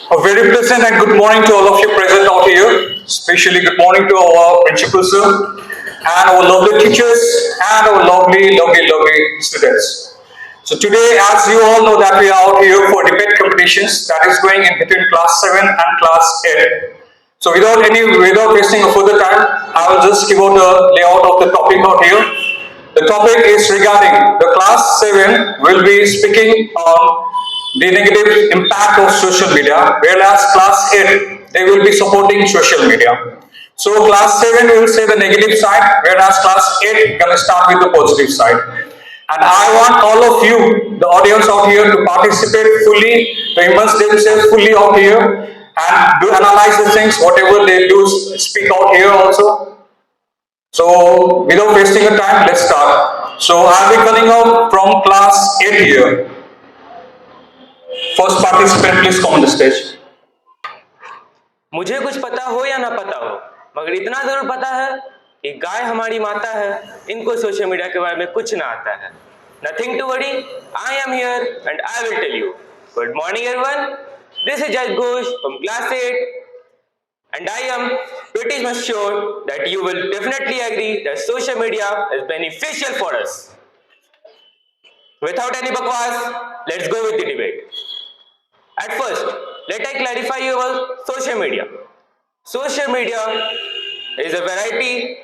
A very pleasant and good morning to all of you present out here. Especially good morning to our principal sir and our lovely teachers and our lovely students. So today, as you all know, that we are out here for debate competitions that is going in between class 7 and class 8. So without wasting a further time, I will just give out the layout of the topic out here. The topic is regarding the class 7 will be speaking on the negative impact of social media, whereas class 8 they will be supporting social media. So class 7 will say the negative side, whereas class 8 gonna start with the positive side. And I want all of you, the audience out here, to participate fully, to immerse themselves fully out here, and do analyze the things, whatever they do, speak out here also. So without wasting your time, let's start. So I'll be calling out from class 8 here. First participant, please come on the stage. मुझे कुछ पता हो या ना पता हो, मगर इतना जरूर पता है कि गाय हमारी माता है। इनको सोशल मीडिया के बारे में कुछ ना आता है। Nothing to worry, I am here and I will tell you. Good morning everyone, this is Jai Ghosh from class 8 and I am pretty much sure that you will definitely agree that social media is beneficial for us. Without any bakwas, let's go with the debate. At first, let I clarify you about social media. Social media is a variety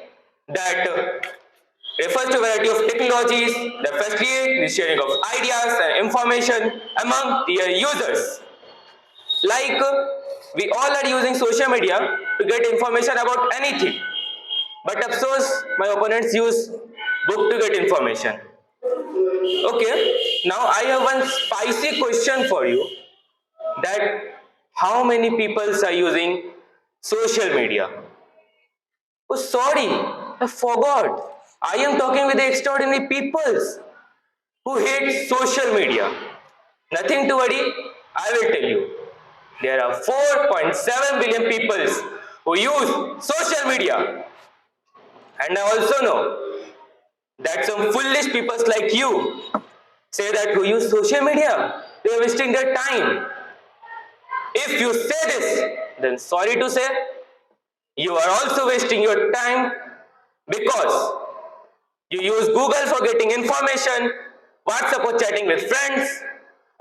that refers to a variety of technologies that facilitate the sharing of ideas and information among their users. Like, we all are using social media to get information about anything. But of course, my opponents use book to get information. Okay, now I have one spicy question for you. That how many people are using social media? Oh, sorry, I forgot. I am talking with the extraordinary peoples who hate social media. Nothing to worry, I will tell you. There are 4.7 billion people who use social media. And I also know that some foolish people like you say that who use social media, they are wasting their time. If you say this, then sorry to say, you are also wasting your time because you use Google for getting information, WhatsApp for chatting with friends,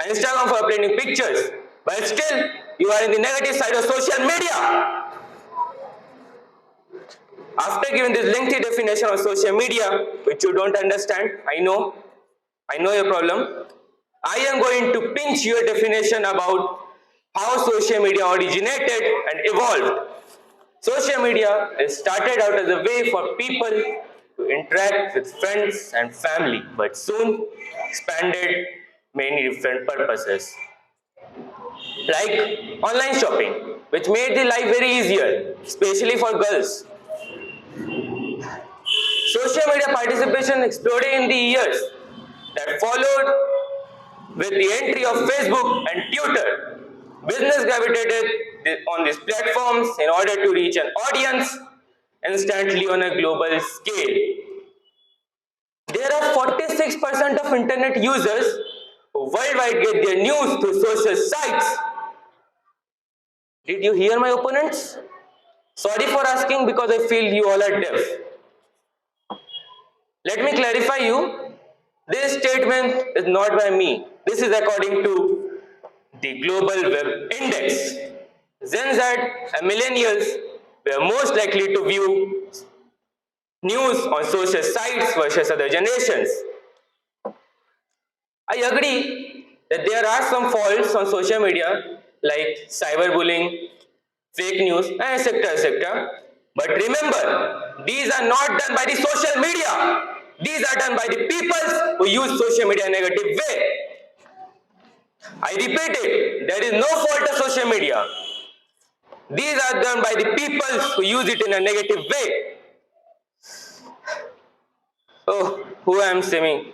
and Instagram for uploading pictures, but still you are in the negative side of social media. After giving this lengthy definition of social media, which you don't understand, I know your problem, I am going to pinch your definition about how social media originated and evolved. Social media started out as a way for people to interact with friends and family, but soon expanded many different purposes. Like online shopping, which made the life very easier, especially for girls. Social media participation exploded in the years that followed with the entry of Facebook and Twitter. Business gravitated on these platforms in order to reach an audience instantly on a global scale. There are 46% of internet users who worldwide get their news through social sites. Did you hear my opponents? Sorry for asking because I feel you all are deaf. Let me clarify you. This statement is not by me. This is according to the Global Web Index. Gen Z and millennials were most likely to view news on social sites versus other generations. I agree that there are some faults on social media like cyberbullying, fake news, and etc. But remember, these are not done by the social media. These are done by the people who use social media in a negative way. I repeat it, there is no fault of social media. These are done by the people who use it in a negative way. Oh, who I am saying?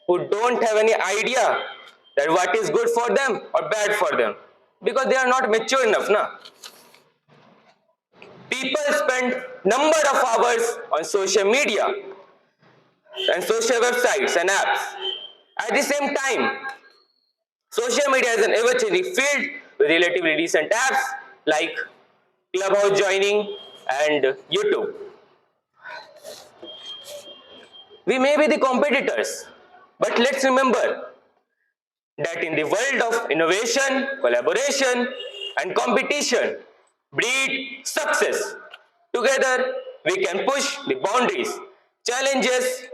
Who don't have any idea that what is good for them or bad for them. Because they are not mature enough, na? People spend number of hours on social media and social websites and apps. At the same time, social media is an ever-changing field with relatively recent apps like Clubhouse joining and YouTube. We may be the competitors, but let's remember that in the world of innovation, collaboration, and competition, breed success. Together, we can push the boundaries, challenges,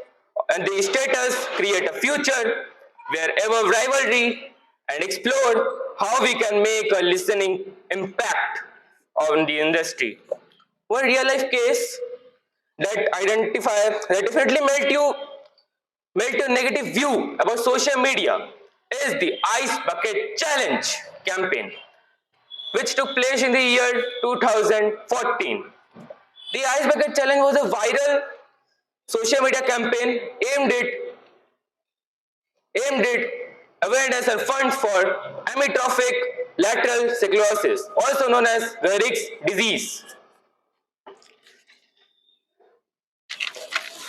and the status, create a future where ever rivalry and explore how we can make a listening impact on the industry. One real life case that definitely melt your negative view about social media is the Ice Bucket Challenge campaign, which took place in the year 2014. The Ice Bucket Challenge was a viral social media campaign aimed at awareness and funds for amyotrophic lateral sclerosis, also known as Raynaud's disease.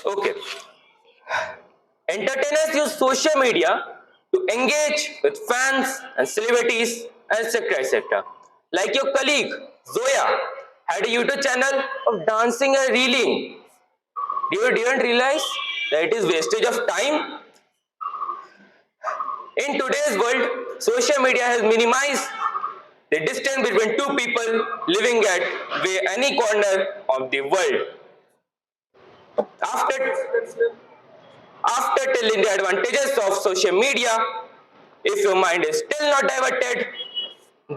Okay. Entertainers use social media to engage with fans and celebrities, etc. etc. Like your colleague Zoya had a YouTube channel of dancing and reeling. You didn't realize that it is wastage of time? In today's world, social media has minimized the distance between two people living at any corner of the world. After After telling the advantages of social media, if your mind is still not diverted,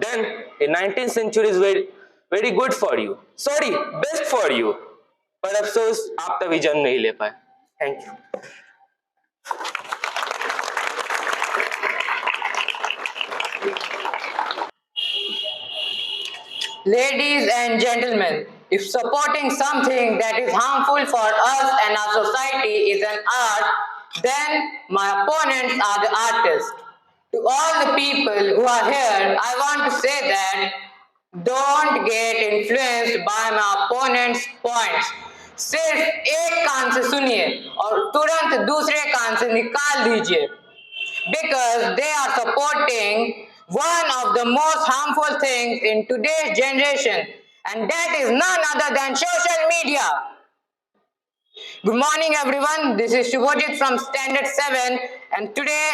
then the 19th century is very good for you. Sorry, best for you. पर अफसोस आप तभी जन्म नहीं ले पाए. Thank you. Ladies and gentlemen, if supporting something that is harmful for us and our society is an art, then my opponents are the artists. To all the people who are here, I want to say that don't get influenced by my opponent's points. सिर्फ एक कान से सुनिए और तुरंत दूसरे कान से निकाल दीजिए. Because they are supporting one of the most harmful things in today's generation, and that is none other than social media. Good morning everyone, this is Shubhojit from Standard 7, and today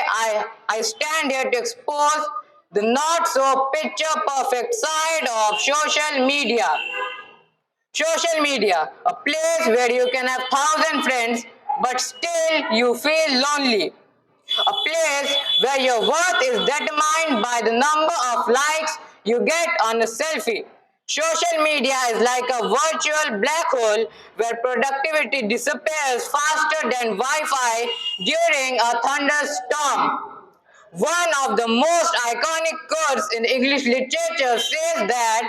I stand here to expose the not so picture perfect side of social media. Social media, a place where you can have 1,000 friends but still you feel lonely. A place where your worth is determined by the number of likes you get on a selfie. Social media is like a virtual black hole where productivity disappears faster than Wi-Fi during a thunderstorm. One of the most iconic quotes in English literature says that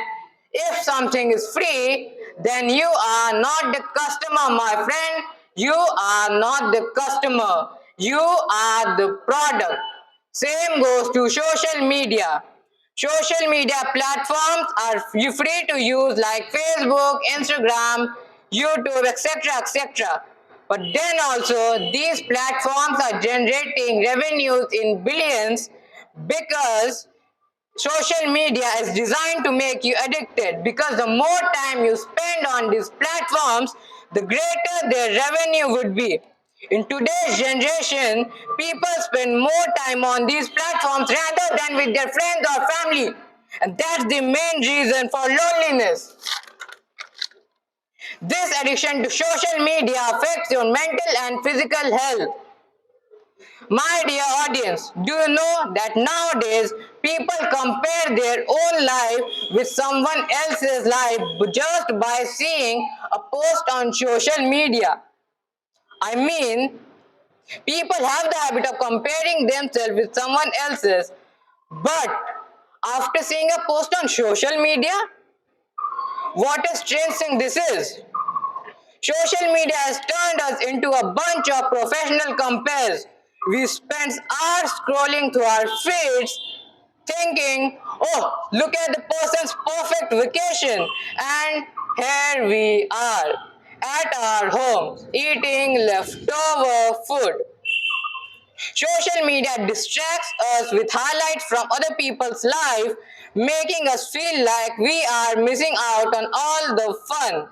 if something is free, then you are not the customer, my friend. You are not the customer. You are the product. Same goes to social media. Social media platforms are free to use like Facebook, Instagram, YouTube, etc. etc. But then also these platforms are generating revenues in billions because social media is designed to make you addicted, because the more time you spend on these platforms, the greater their revenue would be. In today's generation, people spend more time on these platforms rather than with their friends or family. And that's the main reason for loneliness. This addiction to social media affects your mental and physical health. My dear audience, do you know that nowadays people compare their own life with someone else's life just by seeing a post on social media? I mean, people have the habit of comparing themselves with someone else's, but after seeing a post on social media, what a strange thing this is. Social media has turned us into a bunch of professional compares. We spend hours scrolling through our feeds thinking, oh, look at the person's perfect vacation. And here we are at our home eating leftover food. Social media distracts us with highlights from other people's life, making us feel like we are missing out on all the fun.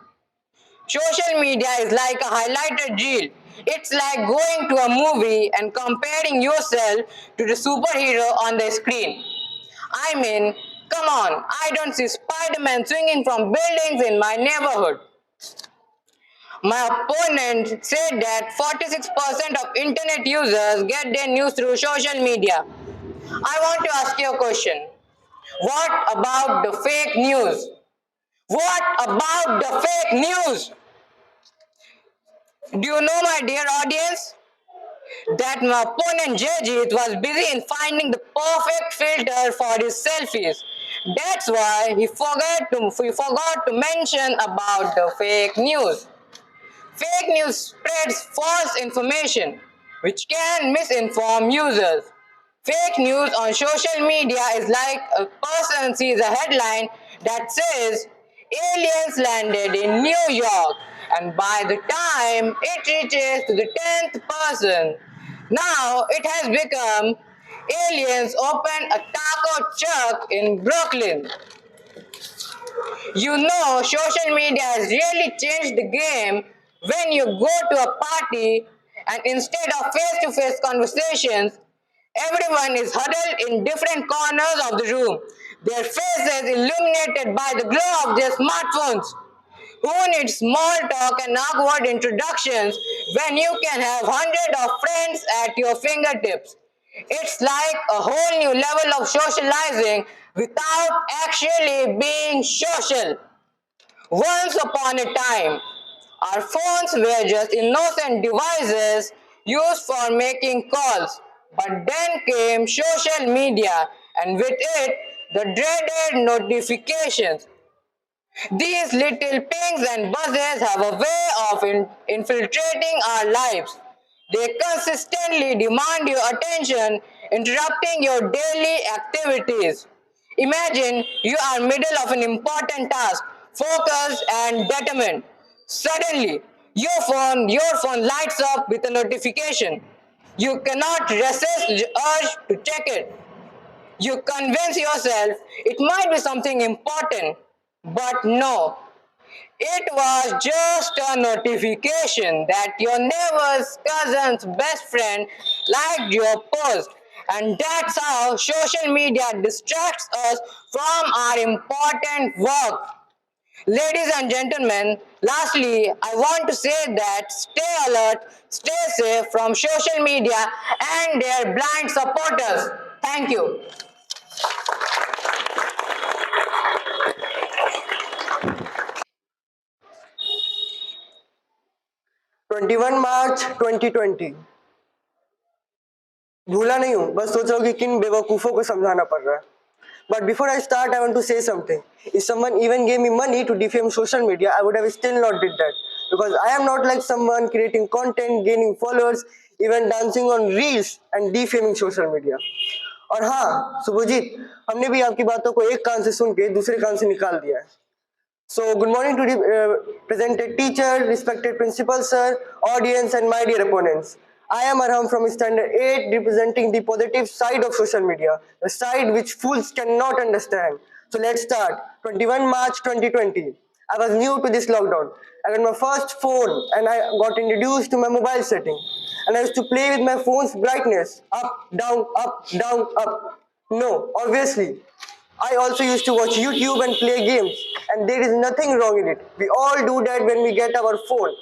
Social media is like a highlighted reel. It's like going to a movie and comparing yourself to the superhero on the screen. I mean, come on, I don't see Spider-Man swinging from buildings in my neighborhood. My opponent said that 46% of internet users get their news through social media. I want to ask you a question. What about the fake news? What about the fake news? Do you know, my dear audience, that my opponent Jajit was busy in finding the perfect filter for his selfies. That's why he forgot to mention about the fake news. Fake news spreads false information, which can misinform users. Fake news on social media is like a person sees a headline that says aliens landed in New York, and by the time it reaches to the 10th person, now it has become aliens opened a taco truck in Brooklyn. You know, social media has really changed the game when you go to a party and instead of face to face conversations, everyone is huddled in different corners of the room, their faces illuminated by the glow of their smartphones. Who needs small talk and awkward introductions when you can have hundreds of friends at your fingertips? It's like a whole new level of socializing without actually being social. Once upon a time, our phones were just innocent devices used for making calls. But then came social media, and with it, the dreaded notifications. These little pings and buzzes have a way of infiltrating our lives. They consistently demand your attention, interrupting your daily activities. Imagine you are middle of an important task, focused and determined. Suddenly, your phone lights up with a notification. You cannot resist the urge to check it. You convince yourself it might be something important, but no, it was just a notification that your neighbor's cousin's best friend liked your post. And that's how social media distracts us from our important work. Ladies and gentlemen, lastly, I want to say that stay alert, stay safe from social media and their blind supporters. Thank you. 21 मार्च 2020। भूला नहीं हूँ, बस सोच रहा हूँ कि किन बेवकूफ़ों को समझाना पड़ रहा है। But before I start, I want to say something. If someone even gave me money to defame social media, I would have still not did that. Because I am not like someone creating content, gaining followers, even dancing on reels and defaming social media. और हाँ सुभजीत, हमने भी आपकी बातों को एक कान से सुन के दूसरे कान से निकाल दिया है. So good morning to the presented teacher, respected principal sir, audience and my dear opponents. I am Arham from Standard 8 representing the positive side of social media, the side which fools cannot understand. So let's start. 21 March 2020. I was new to this lockdown. I got my first phone and I got introduced to my mobile setting. And I used to play with my phone's brightness, up, down, up, down, up. No, obviously. I also used to watch YouTube and play games, and there is nothing wrong in it. We all do that when we get our phone.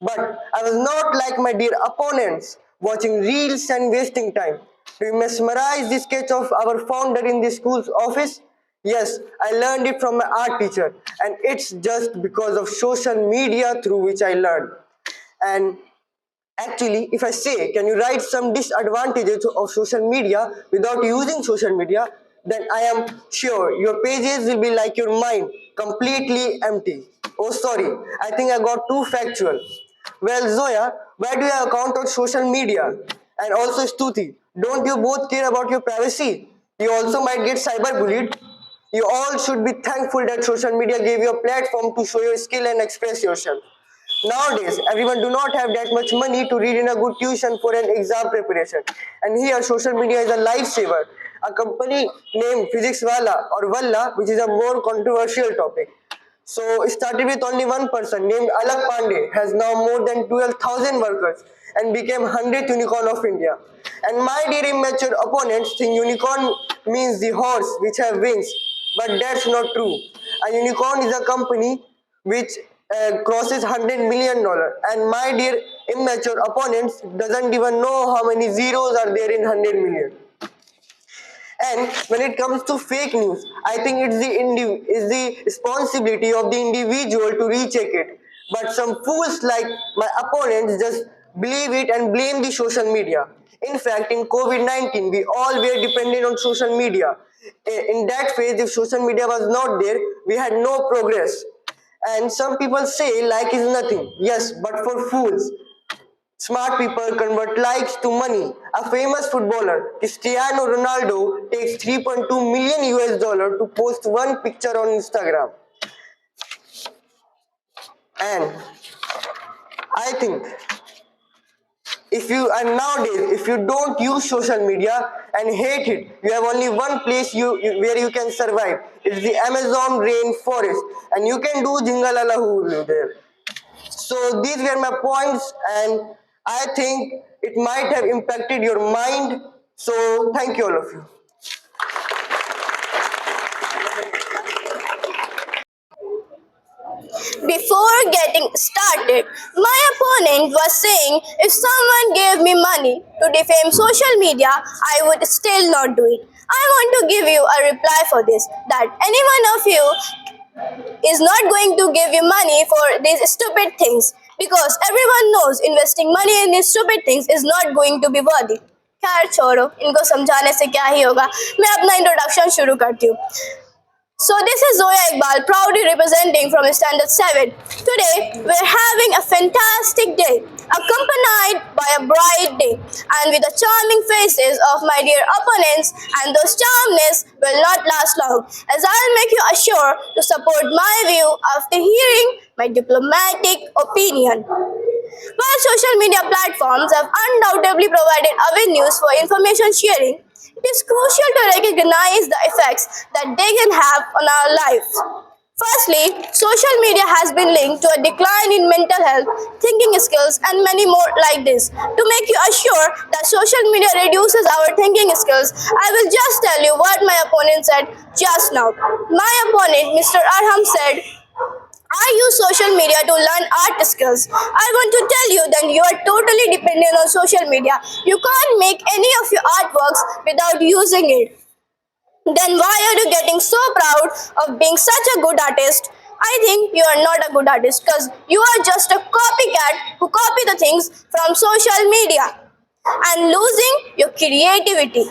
But I was not like my dear opponents, watching reels and wasting time. Do you mesmerize the sketch of our founder in the school's office? Yes, I learned it from my art teacher, and it's just because of social media through which I learned. And actually, if I say, can you write some disadvantages of social media without using social media, then I am sure your pages will be like your mind, completely empty. Oh, sorry, I think I got too factual. Well, Zoya, where do you account on social media? And also, Stuti, don't you both care about your privacy? You also might get cyberbullied. You all should be thankful that social media gave you a platform to show your skill and express yourself. Nowadays, everyone do not have that much money to read in a good tuition for an exam preparation. And here, social media is a lifesaver. A company named Physics Wala or Valla, which is a more controversial topic. So it started with only one person named Alak Pandey, has now more than 12,000 workers and became 100th unicorn of India. And my dear immature opponents think unicorn means the horse which have wings, but that's not true. A unicorn is a company which crosses $100 million, and my dear immature opponents doesn't even know how many zeros are there in 100 million. And when it comes to fake news, I think it's the responsibility of the individual to recheck it. But some fools like my opponents just believe it and blame the social media. In fact, in COVID-19, we all were dependent on social media. In that phase, if social media was not there, we had no progress. And some people say like is nothing. Yes, but for fools. Smart people convert likes to money. A famous footballer, Cristiano Ronaldo, takes 3.2 million US dollar to post one picture on Instagram. And I think if you don't use social media and hate it, you have only one place where you can survive. It's the Amazon rainforest, and you can do Jingalala there. So these were my points, and I think it might have impacted your mind. So thank you all of you. Before getting started, my opponent was saying if someone gave me money to defame social media, I would still not do it. I want to give you a reply for this, that any one of you is not going to give you money for these stupid things, because everyone knows investing money in these stupid things is not going to be worthy. खैर छोड़ो, इनको समझाने से क्या ही होगा. मैं अपना introduction शुरू करती हूँ. So this is Zoya Iqbal, proudly representing from Standard 7. Today, we're having a fantastic day, accompanied by a bright day, and with the charming faces of my dear opponents, and those charmness will not last long, as I'll make you assured to support my view after hearing my diplomatic opinion. While social media platforms have undoubtedly provided avenues for information sharing, it is crucial to recognize the effects that they can have on our lives. Firstly, social media has been linked to a decline in mental health, thinking skills, and many more like this. To make you assure that social media reduces our thinking skills, I will just tell you what my opponent said just now. My opponent, Mr. Arham, said, I use social media to learn art skills. I want to tell you that you are totally dependent on social media. You can't make any of your artworks without using it. Then why are you getting so proud of being such a good artist? I think you are not a good artist, because you are just a copycat who copy the things from social media and losing your creativity.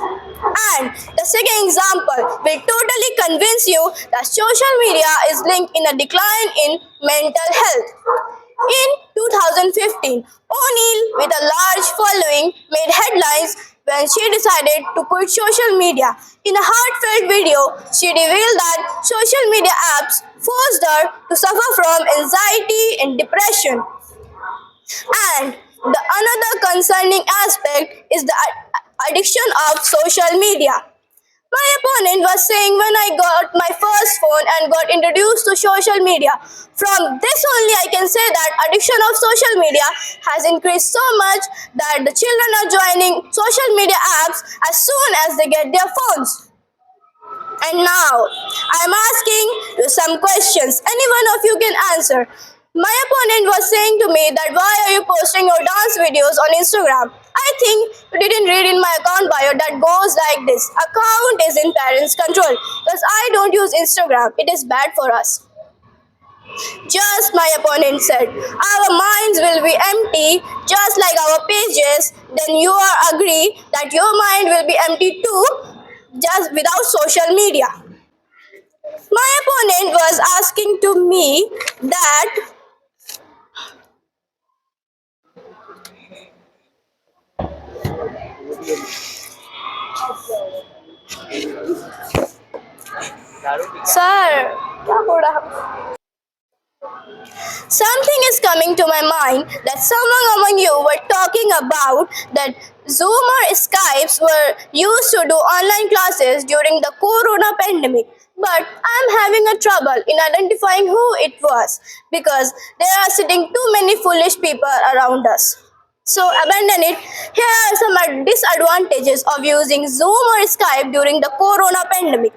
And the second example will totally convince you that social media is linked in a decline in mental health. In 2015, O'Neill, with a large following, made headlines when she decided to quit social media. In a heartfelt video, she revealed that social media apps forced her to suffer from anxiety and depression. And the another concerning aspect is the addiction of social media. My opponent was saying when I got my first phone and got introduced to social media, from this only I can say that addiction of social media has increased so much that the children are joining social media apps as soon as they get their phones. And now, I'm asking you some questions. Any one of you can answer. My opponent was saying to me that why are you posting your dance videos on Instagram? I think you didn't read in my account bio that goes like this. Account is in parents' control. Because I don't use Instagram. It is bad for us. Just my opponent said, our minds will be empty just like our pages. Then you are agree that your mind will be empty too, just without social media. My opponent was asking to me that Sir, क्या हो रहा? Something is coming to my mind that someone among you were talking about that Zoom or Skypes were used to do online classes during the corona pandemic. But I'm having a trouble in identifying who it was because there are sitting too many foolish people around us. So abandon it. Here are some disadvantages of using Zoom or Skype during the corona pandemic.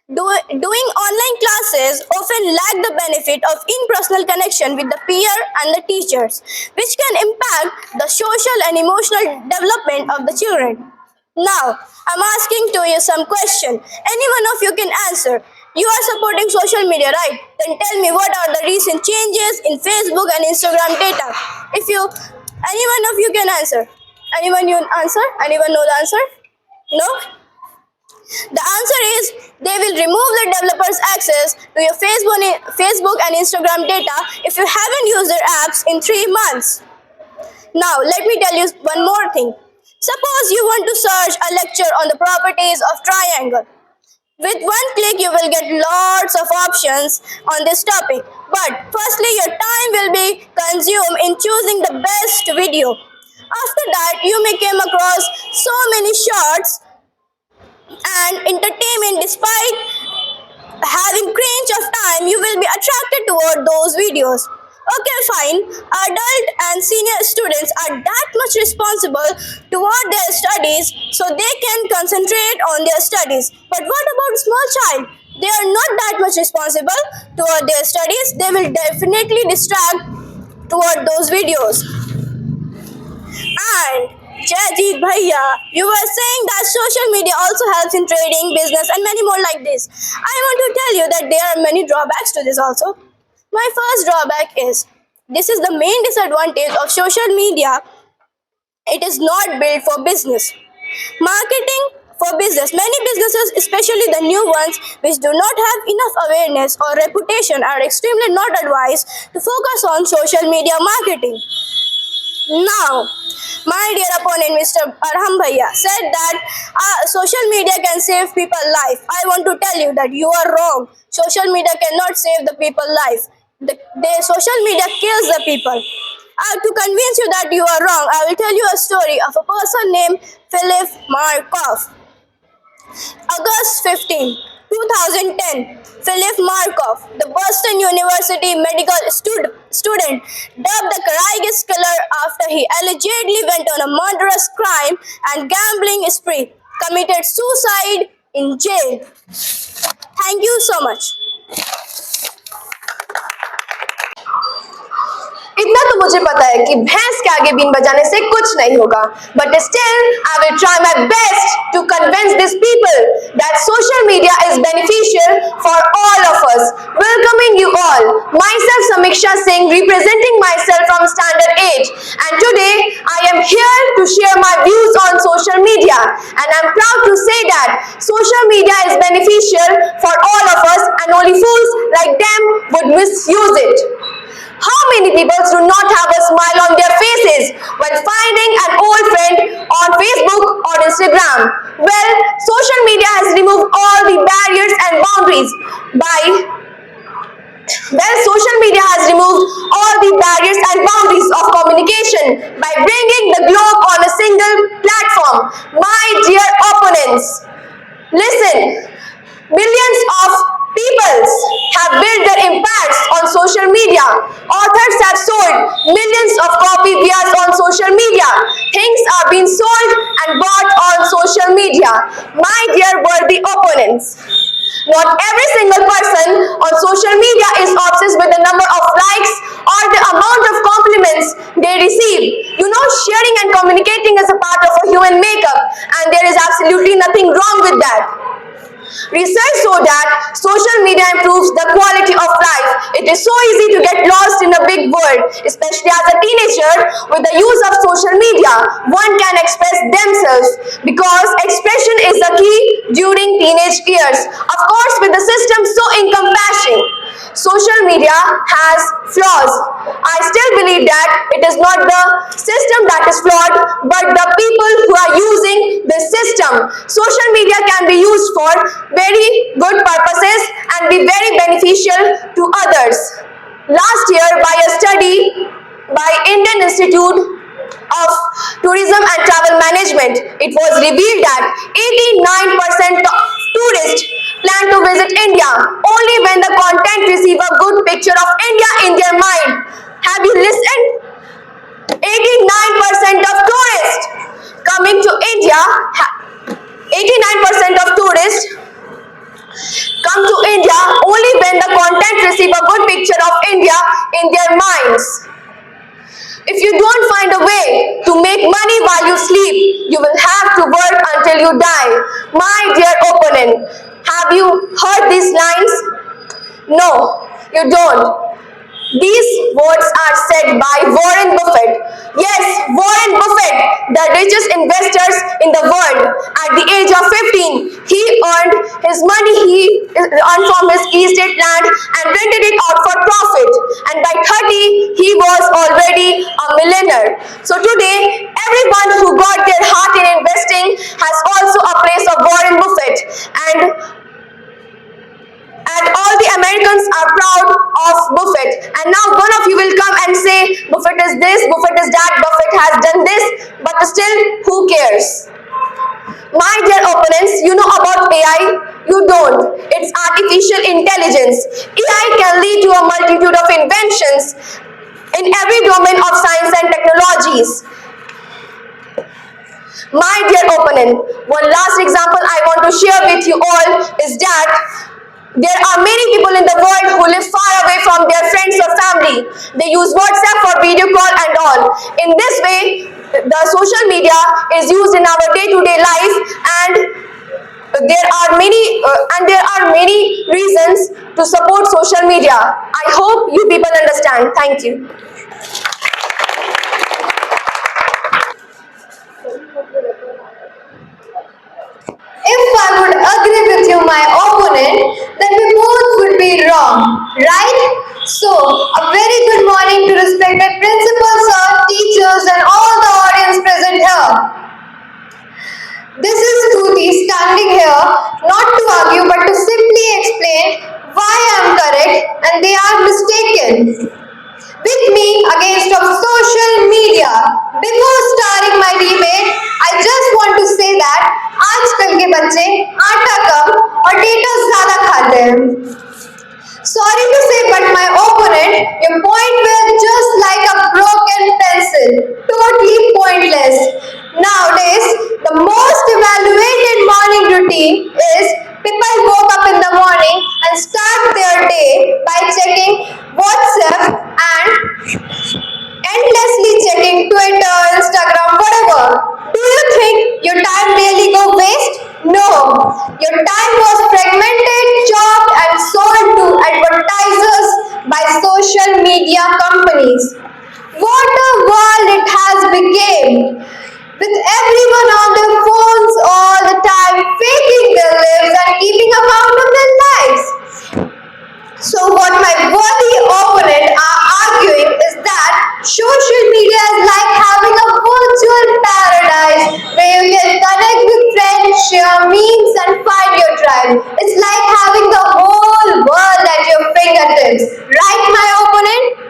Doing online classes often lack the benefit of in-personal connection with the peer and the teachers, which can impact the social and emotional development of the children. Now, I'm asking to you some question. Any one of you can answer. You are supporting social media, right? Then tell me what are the recent changes in Facebook and Instagram data. Any one of you can answer. Anyone you answer? Anyone know the answer? No? The answer is they will remove the developers' access to your Facebook and Instagram data if you haven't used their apps in 3 months. Now, let me tell you one more thing. Suppose you want to search a lecture on the properties of triangle. With one click, you will get lots of options on this topic. But firstly, your time will be consumed in choosing the best video. After that, you may come across so many shorts and entertainment. Despite having cringe of time, you will be attracted toward those videos. Okay, fine. Adult and senior students are that much responsible toward their studies, so they can concentrate on their studies. But what about small child? They are not that much responsible toward their studies. They will definitely distract toward those videos. And Jajit Bhaiya, you were saying that social media also helps in trading, business, and many more like this. I want to tell you that there are many drawbacks to this also. My first drawback is this is the main disadvantage of social media. It is not built for business. Marketing for business. Many businesses, especially the new ones, which do not have enough awareness or reputation, are extremely not advised to focus on social media marketing. Now, my dear opponent, Mr. Arham Bhaiya, said that social media can save people's life. I want to tell you that you are wrong. Social media cannot save the people's life. The social media kills the people. To convince you that you are wrong, I will tell you a story of a person named Philip Markov. August 15, 2010, Philip Markov, the Boston University medical student, dubbed the courageous killer after he allegedly went on a murderous crime and gambling spree, committed suicide in jail. Thank you so much. इतना तो मुझे पता है कि भैंस के आगे been बजाने से कुछ नहीं होगा, but still I will try my best to convince these people that social media is beneficial for all of us. Welcoming you all, myself Samiksha Singh, representing myself from Standard 8, and today I am here to share my views on social media, and I am proud to say that social media is beneficial for all of us and only fools like them would misuse it. How many people do not have a smile on their faces when finding an old friend on Facebook or Instagram? Well, social media has removed all the barriers and boundaries of communication by bringing the globe on a single platform. My dear opponents, listen, millions of people have built their impacts on social media. Authors have sold millions of copies on social media. Things are being sold and bought on social media. My dear worthy opponents, not every single person on social media is obsessed with the number of likes or the amount of compliments they receive. You know, sharing and communicating is a part of a human makeup, and there is absolutely nothing wrong with that. Research shows that social media improves the quality of life. It is so easy to get lost in a big world, especially as a teenager. With the use of social media, one can express themselves because expression is the key during teenage years. Of course, with the system so encompassing, social media has flaws. I still believe that it is not the system that is flawed, but the people who are using the system. Social media can be used for very good purposes and be very beneficial to others. Last year, by a study by Indian Institute of Tourism and Travel Management, it was revealed that 89% of tourists plan to visit India only when the content receive a good picture of India in their mind. Have you listened? 89% of tourists coming to India, 89% of tourists come to India only when the content receive a good picture of India in their minds. If you don't find a way to make money while you sleep, you will have to work until you die. My dear opponent, have you heard these lines? No, you don't. These words are said by Warren Buffett. Yes, Warren Buffett, the richest investors in the world. At the age of 15, he earned his money he earned from his estate land and rented it out for profit. And by 30, he was already a millionaire. So today, everyone who got their heart in investing has also a place of Warren Buffett. And all the Americans are proud of Buffett. And now one of you will come and say, Buffett is this, Buffett is that, Buffett has done this, but still, who cares? My dear opponents, you know about AI? You don't. It's artificial intelligence. AI can lead to a multitude of inventions in every domain of science and technologies. My dear opponent, one last example I want to share with you all is that there are many people in the world who live far away from their friends or family. They use WhatsApp for video call and all. In this way, the social media is used in our day-to-day life, and there are many reasons to support social media. I hope you people understand. Thank you. If I would agree with you, my opponent, then we both would be wrong, right? So, a very good morning to respected principals, sir, teachers, and all the audience present here. This is Kruti standing here, not to argue, but to simply explain why I am correct and they are mistaken. With me against of social media. Before starting my debate, I just want to say that आजकल के बच्चे आटा कम और potatoes ज़्यादा खाते हैं. Sorry to say, but my opponent, your point were just like a broken pencil, totally pointless. Nowadays, the most evaluated morning routine is people woke up in the morning and start their day by checking WhatsApp and endlessly checking Twitter, Instagram, whatever. Do you think your time really go waste? No. Your time was fragmented, chopped and sold to advertisers by social media companies. What a world it has become. With everyone on their phones all the time, faking their lives and keeping account of their lives. So what my worthy opponent are arguing is that social media is like having a virtual paradise where you can connect with friends, share memes and find your tribe. It's like having the whole world at your fingertips. Right, my opponent?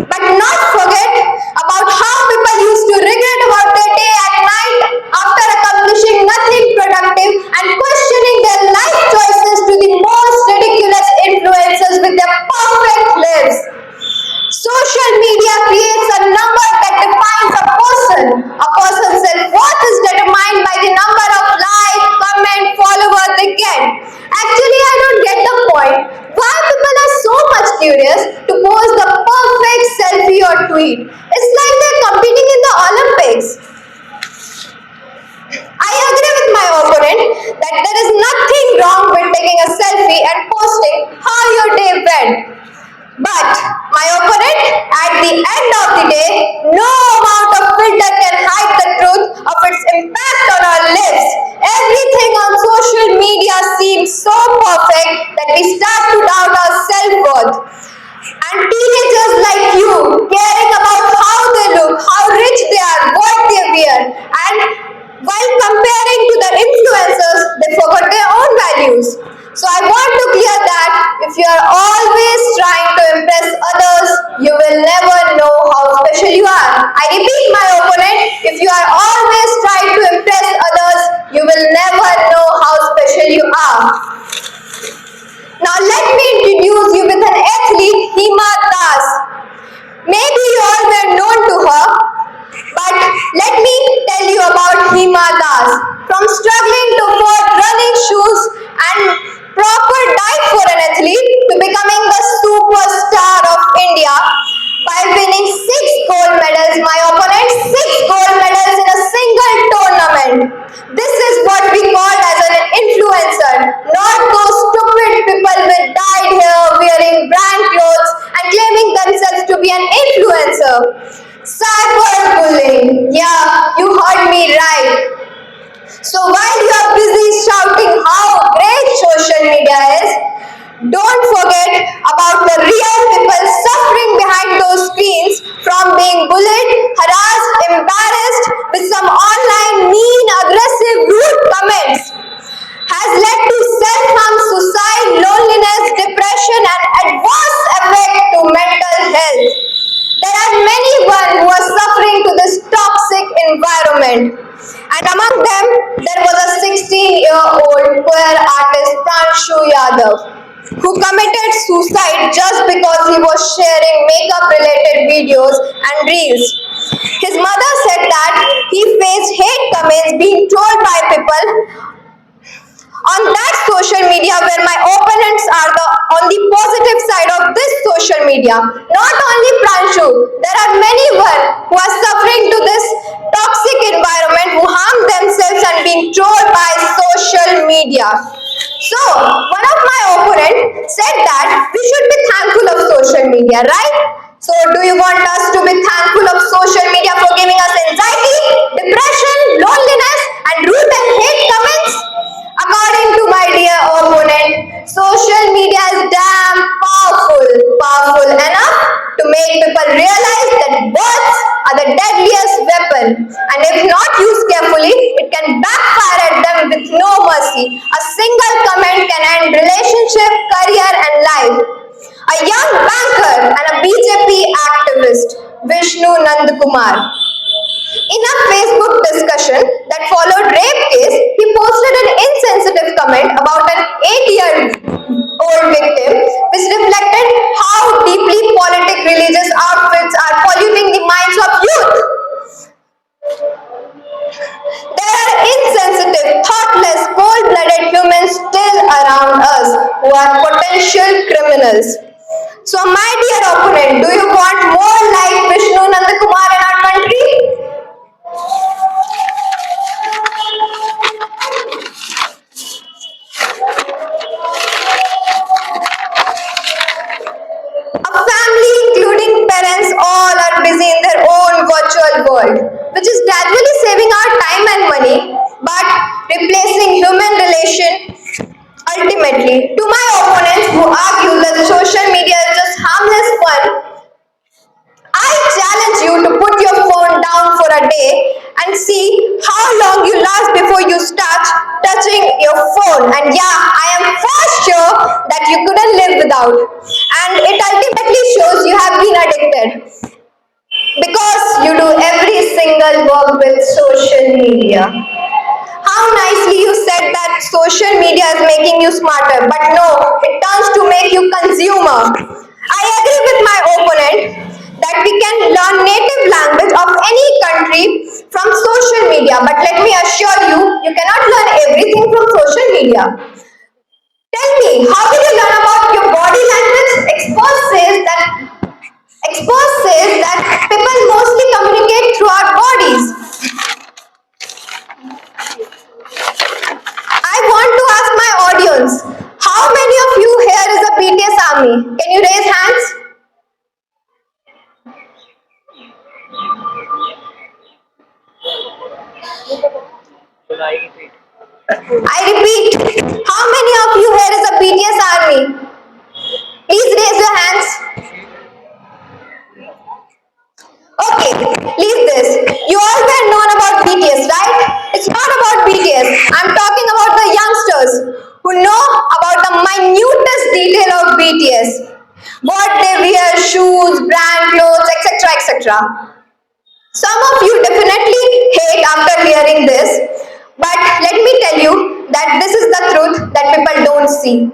But not forget about how people used to regret about their day at night after accomplishing nothing productive and questioning their life choices to the most ridiculous influencers with their perfect lives. Social media creates a number that defines a person. A person's self-worth is determined by the number of likes, comments, followers they get. Actually, I don't get the point. Why people are so much curious to post the perfect selfie or tweet? It's like they're competing in the Olympics. I agree with my opponent that there is nothing wrong with taking a selfie and posting how your day went. But my opponent, at the end of the day, no amount of filter can hide the truth of its impact on our lives. Everything on social media seems so perfect that we start to doubt our self-worth. And teenagers like you, caring about how they look, how rich they are, what they wear, and while comparing to the influencers, they forgot their own values. So I want to clear that if you are always trying to impress others, I repeat, my opponent, if you are always trying to impress others, you will never know how special you are. Now let me introduce you with an athlete, Hima Das. Maybe you all were known to her, but let me tell you about Hima Das. From struggling to afford running shoes and proper diet for an athlete to becoming the superstar of India by winning 6 gold medals, my opponent, 6 gold medals in a single tournament. This is what we call as an influencer, not those stupid people with dyed hair, wearing brand clothes and claiming themselves to be an influencer. Cyberbullying. Yeah, you heard me right. So while you are busy shouting how great social media is, don't forget about the real people suffering behind those screens from being bullied, harassed, embarrassed with some online mean, aggressive, rude comments. Has led to self-harm, suicide, loneliness, depression and adverse effect to mental health. There are many one who are suffering to this toxic environment. And among them, there was a 16-year-old queer artist Pranshu Yadav who committed suicide just because he was sharing makeup-related videos and reels. His mother said that he faced hate comments being told by people on that social media where my opponents are on the positive side of this social media. Not only Pranshu, there are many one who are suffering to this toxic environment, who harm themselves and being trolled by social media. So, one of my opponents said that we should be thankful of social media, right? So, do you want us to be thankful of social media for giving us anxiety, depression, loneliness, and rude and hate comments? According to my dear opponent, social media is damn powerful enough to make people realize that words are the deadliest weapon, and if not used carefully, it can backfire at them with no mercy. A single comment can end relationship, career, and life. A young banker and a BJP activist, Vishnu Nandkumar, in a Facebook discussion that followed rape case, he posted an insensitive comment about an 8-year-old victim, which reflected how deeply politic religious outfits are polluting the minds of youth. There are insensitive, thoughtless, cold-blooded humans still around us who are potential criminals. So my dear opponent, do you want more like Vishnu Nandkumar in our country? A family, including parents, all are busy in their own virtual world, which is gradually saving our time and money, but replacing human relation ultimately. To my opponents who argue that social media is just harmless fun, I challenge you to put your phone down for a day and see how long you last before you start touching your phone. And yeah, I am for sure that you couldn't live without. And it ultimately shows you have been addicted because you do every single work with social media. How nicely you said that social media is making you smarter, but no, it turns to make you consumer. I agree with my opponent that we can learn native language of any country from social media, but let me assure you, you cannot learn everything from social media. Tell me, how will you learn about your body language? Expose says that people mostly communicate through our bodies. I want to ask my audience, how many of you here is a BTS army? Can you raise hands? I repeat, how many of you here is a BTS army? Please raise your hands. Okay, leave this. You all were known about BTS, right? It's not about BTS. I'm talking about the youngsters who know about the minutest detail of BTS. What they wear, shoes, brand clothes, etc., etc. Some of you definitely hate after hearing this, but let me tell you that this is the truth that people don't see.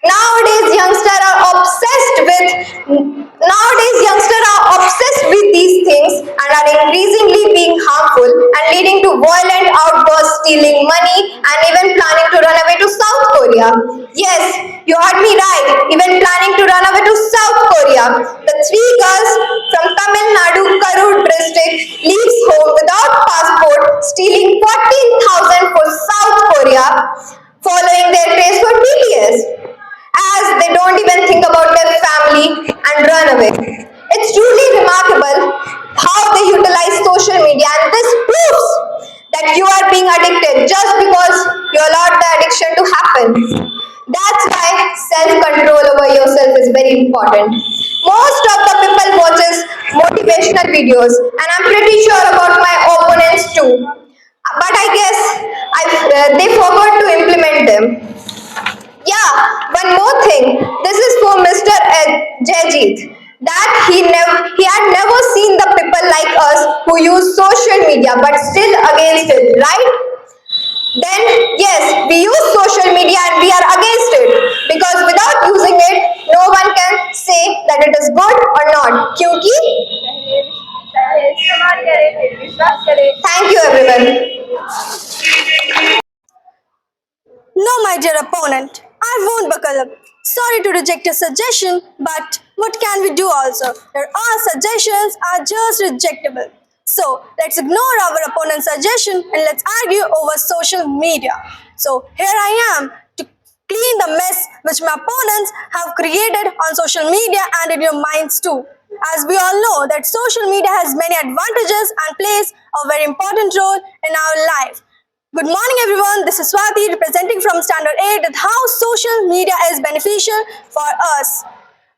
Nowadays these things and are increasingly being harmful and leading to violent outbursts, stealing money, and even planning to run away to South Korea. Yes, you heard me right. Even planning to run away to South Korea. The three girls from Tamil Nadu Karur district leaves home without passport, stealing 14,000 for South Korea, following their trace for BTS, as they don't even think about their family and run away. It's truly remarkable how they utilize social media, and this proves that you are being addicted just because you allowed the addiction to happen. That's why self-control over yourself is very important. Most of the people watches motivational videos, and I'm pretty sure about my opponents too. But I guess they forgot to implement them. Yeah, one more thing. This is for Mr. Jajit. That he had never seen the people like us who use social media but still against it, right? Then yes, we use social media and we are against it because without using it, no one can say that it is good or not. क्योंकि Thank you everyone. No, my dear opponent, I won't buckle up. Sorry to reject your suggestion, but what can we do also? Your all suggestions are just rejectable. So let's ignore our opponent's suggestion and let's argue over social media. So here I am to clean the mess which my opponents have created on social media and in your minds too. As we all know that social media has many advantages and plays a very important role in our life. Good morning everyone, this is Swati representing from Standard 8 with how social media is beneficial for us.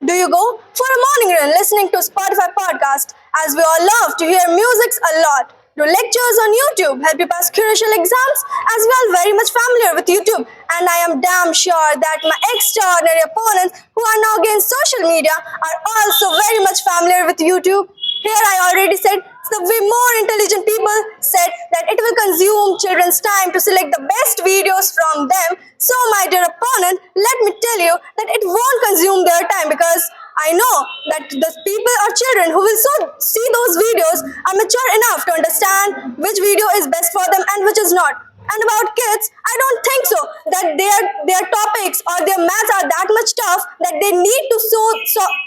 Do you go for a morning run listening to Spotify podcast, as we all love to hear music a lot? Do lectures on YouTube help you pass crucial exams, as we are very much familiar with YouTube, and I am damn sure that my extraordinary opponents who are now against social media are also very much familiar with YouTube. Here I already said the way more intelligent people said that it will consume children's time to select the best videos from them. So my dear opponent, let me tell you that it won't consume their time because I know that the people or children who will see those videos are mature enough to understand which video is best for them and which is not. And about kids, I don't think so that their topics or their maths are that much tough that they need to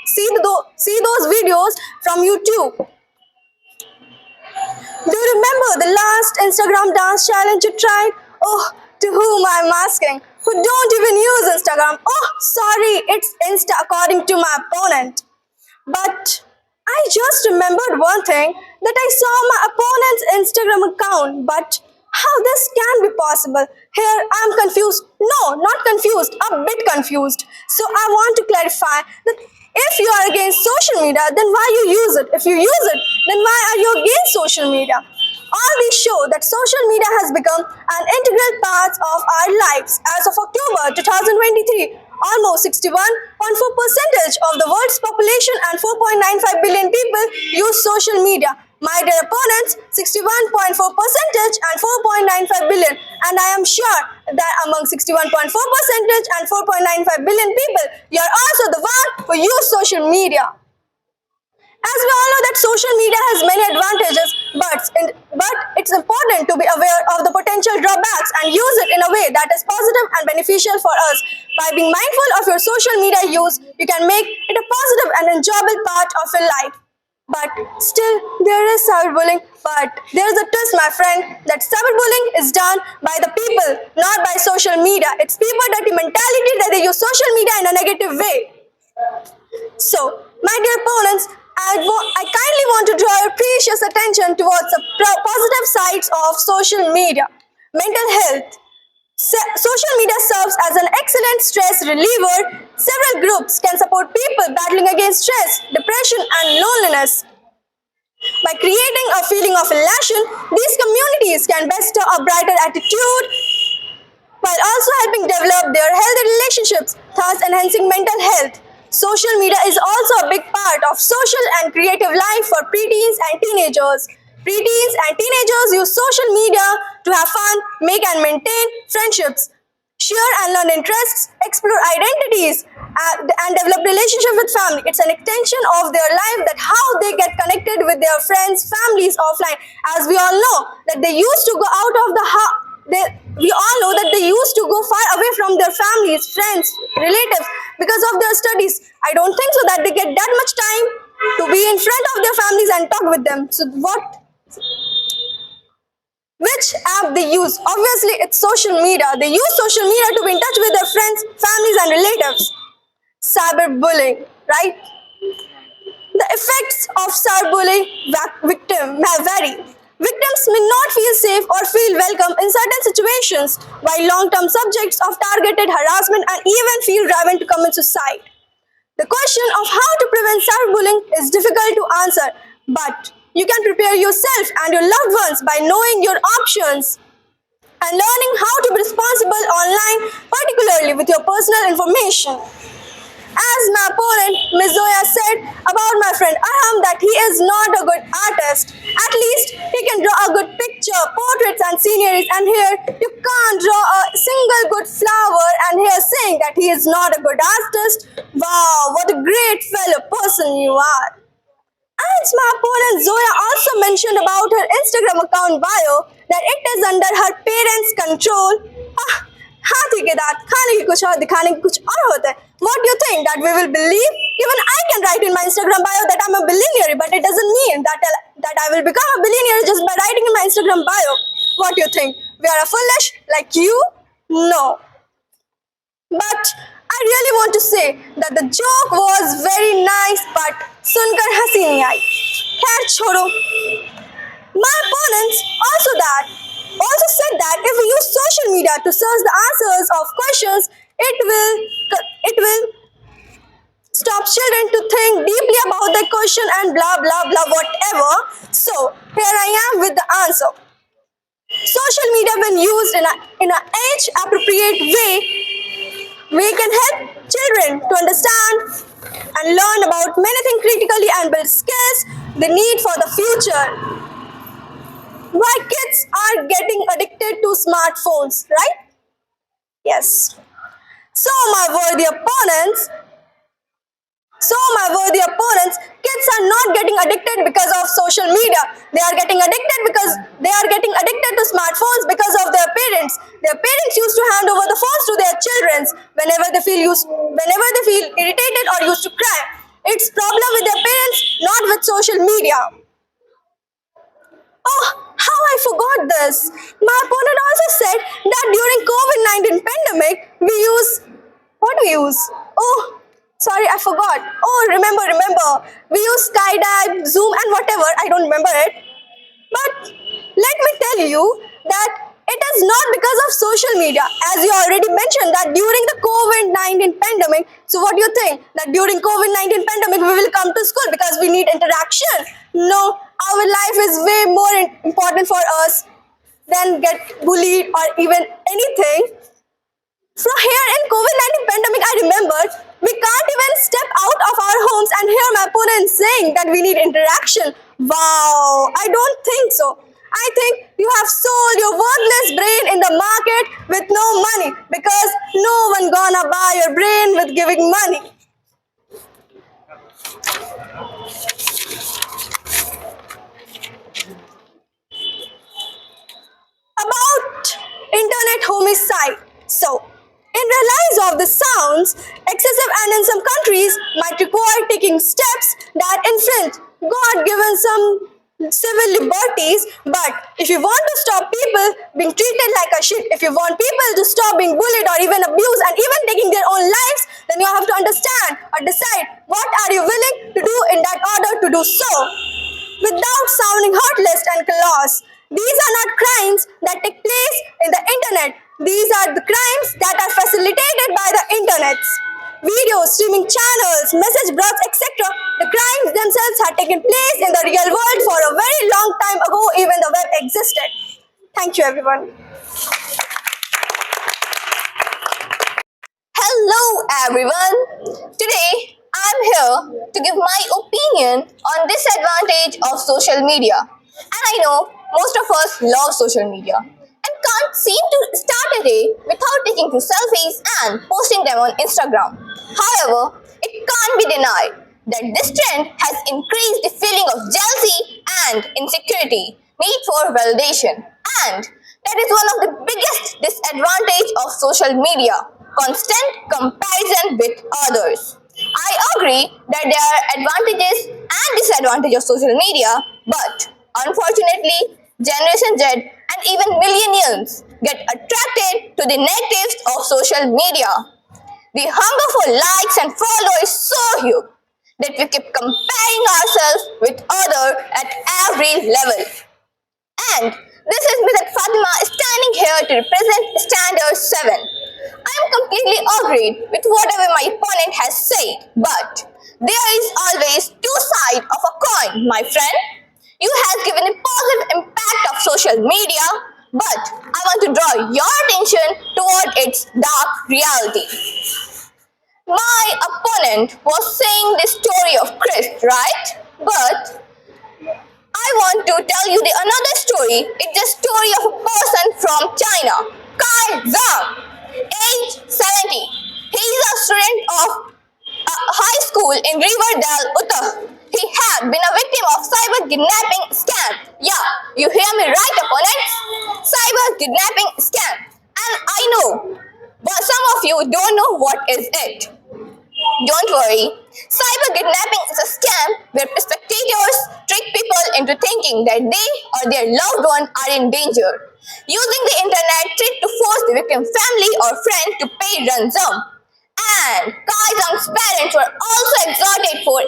see those videos from YouTube. Do you remember the last Instagram dance challenge you tried? Oh, to whom I'm asking? Who don't even use Instagram? Oh, sorry, it's Insta according to my opponent. But I just remembered one thing that I saw my opponent's Instagram account, but how this can be possible? Here I'm confused. No, not confused, a bit confused. So I want to clarify that if you are against social media, then why you use it? If you use it, then why are you against social media? All these show that social media has become an integral part of our lives. As of October 2023, almost 61.4% of the world's population and 4.95 billion people use social media. My dear opponents, 61.4% and 4.95 billion. And I am sure that among 61.4% and 4.95 billion people, you are also the one who use social media. As we all know that social media has many advantages, but it's important to be aware of the potential drawbacks and use it in a way that is positive and beneficial for us. By being mindful of your social media use, you can make it a positive and enjoyable part of your life. But still, there is cyberbullying. But there is a twist, my friend, that cyberbullying is done by the people, not by social media. It's people dirty mentality that they use social media in a negative way. So, my dear opponents, I kindly want to draw your precious attention towards the positive sides of social media. Mental health. Social media serves as an excellent stress reliever. Several groups can support people battling against stress, depression, and loneliness. By creating a feeling of elation, these communities can bestow a brighter attitude while also helping develop their healthy relationships, thus enhancing mental health. Social media is also a big part of social and creative life for preteens and teenagers. Preteens and teenagers use social media to have fun, make and maintain friendships, share and learn interests, explore identities, and develop relationship with family. It's an extension of their life that how they get connected with their friends, families offline. As we all know that they used to go out of the house. We all know that they used to go far away from their families, friends, relatives because of their studies. I don't think so that they get that much time to be in front of their families and talk with them. So which app they use? Obviously, it's social media. They use social media to be in touch with their friends, families, and relatives. Cyberbullying, right? The effects of cyberbullying may vary. Victims may not feel safe or feel welcome in certain situations, while long-term subjects of targeted harassment and even feel driven to commit suicide. The question of how to prevent cyberbullying is difficult to answer, but you can prepare yourself and your loved ones by knowing your options and learning how to be responsible online, particularly with your personal information. As my opponent, Ms. Zoya, said about my friend Arham that he is not a good artist. At least he can draw a good picture, portraits and sceneries, and here you can't draw a single good flower and here saying that he is not a good artist. Wow, what a great fellow person you are. And my opponent Zoya also mentioned about her Instagram account bio that it is under her parents' control. हाथी के दांत खाने की कुछ और दिखाने की कुछ और होता है. What do you think that we will believe? Even I can write in my Instagram bio that I'm a billionaire, but it doesn't mean that I will become a billionaire just by writing in my Instagram bio. What do you think? We are foolish like you? No. But I really want to say that the joke was very nice, but सुनकर हंसी नहीं आई. खैर छोड़ो. My opponents also said that if we use social media to search the answers of questions, it will stop children to think deeply about the question and blah blah blah whatever. So here I am with the answer. Social media, when used in an age-appropriate way, we can help children to understand and learn about many things critically and build skills they need for the future. Why kids are getting addicted to smartphones, right? Yes. So my worthy opponents, kids are not getting addicted because of social media. They are getting addicted to smartphones because of their parents. Their parents used to hand over the phones to their children whenever they feel irritated or used to cry. It's problem with their parents, not with social media. Oh, how I forgot this. My opponent also said that during COVID-19 pandemic, what do we use? Oh, sorry, I forgot. Oh, remember. We use skydive, Zoom and whatever. I don't remember it. But let me tell you that it is not because of social media. As you already mentioned that during the COVID-19 pandemic, so what do you think? That during COVID-19 pandemic, we will come to school because we need interaction? No, our life is way more important for us than get bullied or even anything. So here in COVID-19 pandemic, I remember we can't even step out of our homes and hear my opponent saying that we need interaction. Wow, I don't think so. I think you have sold your worthless brain in the market with no money because no one gonna buy your brain with giving money. About internet homicide. So, in realize of the sounds, excessive and in some countries might require taking steps that infringe God-given some civil liberties. But if you want to stop people being treated like a shit, if you want people to stop being bullied or even abused and even taking their own lives, then you have to understand or decide what are you willing to do in that order to do so. Without sounding heartless and callous, these are not crimes that take place in the internet. These are the crimes that are facilitated by the internet. Videos, streaming channels, message boards, etc. The crimes themselves had taken place in the real world for a very long time ago, even the web existed. Thank you, everyone. Hello everyone. Today I'm here to give my opinion on disadvantage of social media. And I I know most of us love social media and can't seem to start a day without taking two selfies and posting them on Instagram. However, it can't be denied that this trend has increased the feeling of jealousy and insecurity, need for validation, and that is one of the biggest disadvantage of social media, constant comparison with others. I agree that there are advantages and disadvantages of social media, but unfortunately, Generation Z and even millennials get attracted to the negatives of social media. The hunger for likes and followers is so huge that we keep comparing ourselves with others at every level. And this is Ms. Fatima standing here to represent Standard 7. I am completely agreed with whatever my opponent has said, but there is always two sides of a coin, my friend. You have given a positive impact of social media, but I want to draw your attention toward its dark reality. My opponent was saying the story of Chris, right? But I want to tell you the another story. It's the story of a person from China, Kai Zhang, age 70. He is a student of a high school in Riverdale, Uttar. He had been a victim of cyber kidnapping scam. Yeah, you hear me right, opponents? Cyber kidnapping scam. And I know, but some of you don't know what is it. Don't worry. Cyber kidnapping is a scam where spectators trick people into thinking that they or their loved one are in danger, using the internet trick to force the victim's family or friend to pay ransom. And Kai Zhang's parents were also extorted for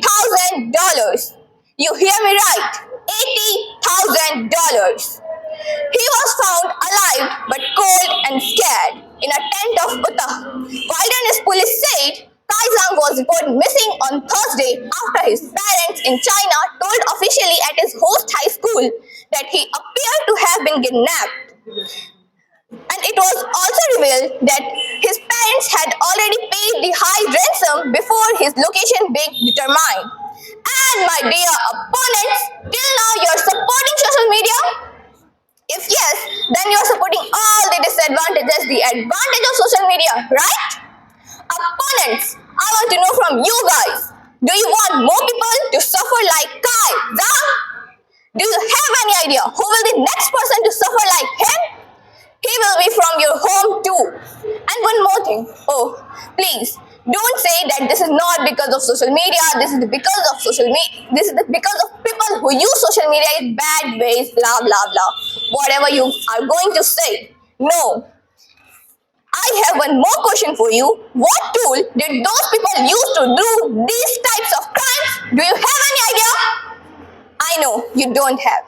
$80,000. You hear me right? $80,000. He was found alive but cold and scared in a tent of Uttar. Wilderness police said Kai Zhang was reported missing on Thursday after his parents in China told officially at his host high school that he appeared to have been kidnapped. And it was also revealed that his parents had already paid the high ransom before his location being determined. And my dear opponents, till now you're supporting social media? If yes, then you're supporting all the disadvantages, the advantage of social media, right? Opponents, I want to know from you guys, do you want more people to suffer like Kai Zhang? Do you have any idea who will the next person to suffer like him? He will be from your home too. And one more thing, oh, please, don't say that this is not because of social media, this is because of social media, this is because of people who use social media in bad ways, blah, blah, blah. Whatever you are going to say. No. I have one more question for you. What tool did those people use to do these types of crimes? Do you have any idea? I know you don't have.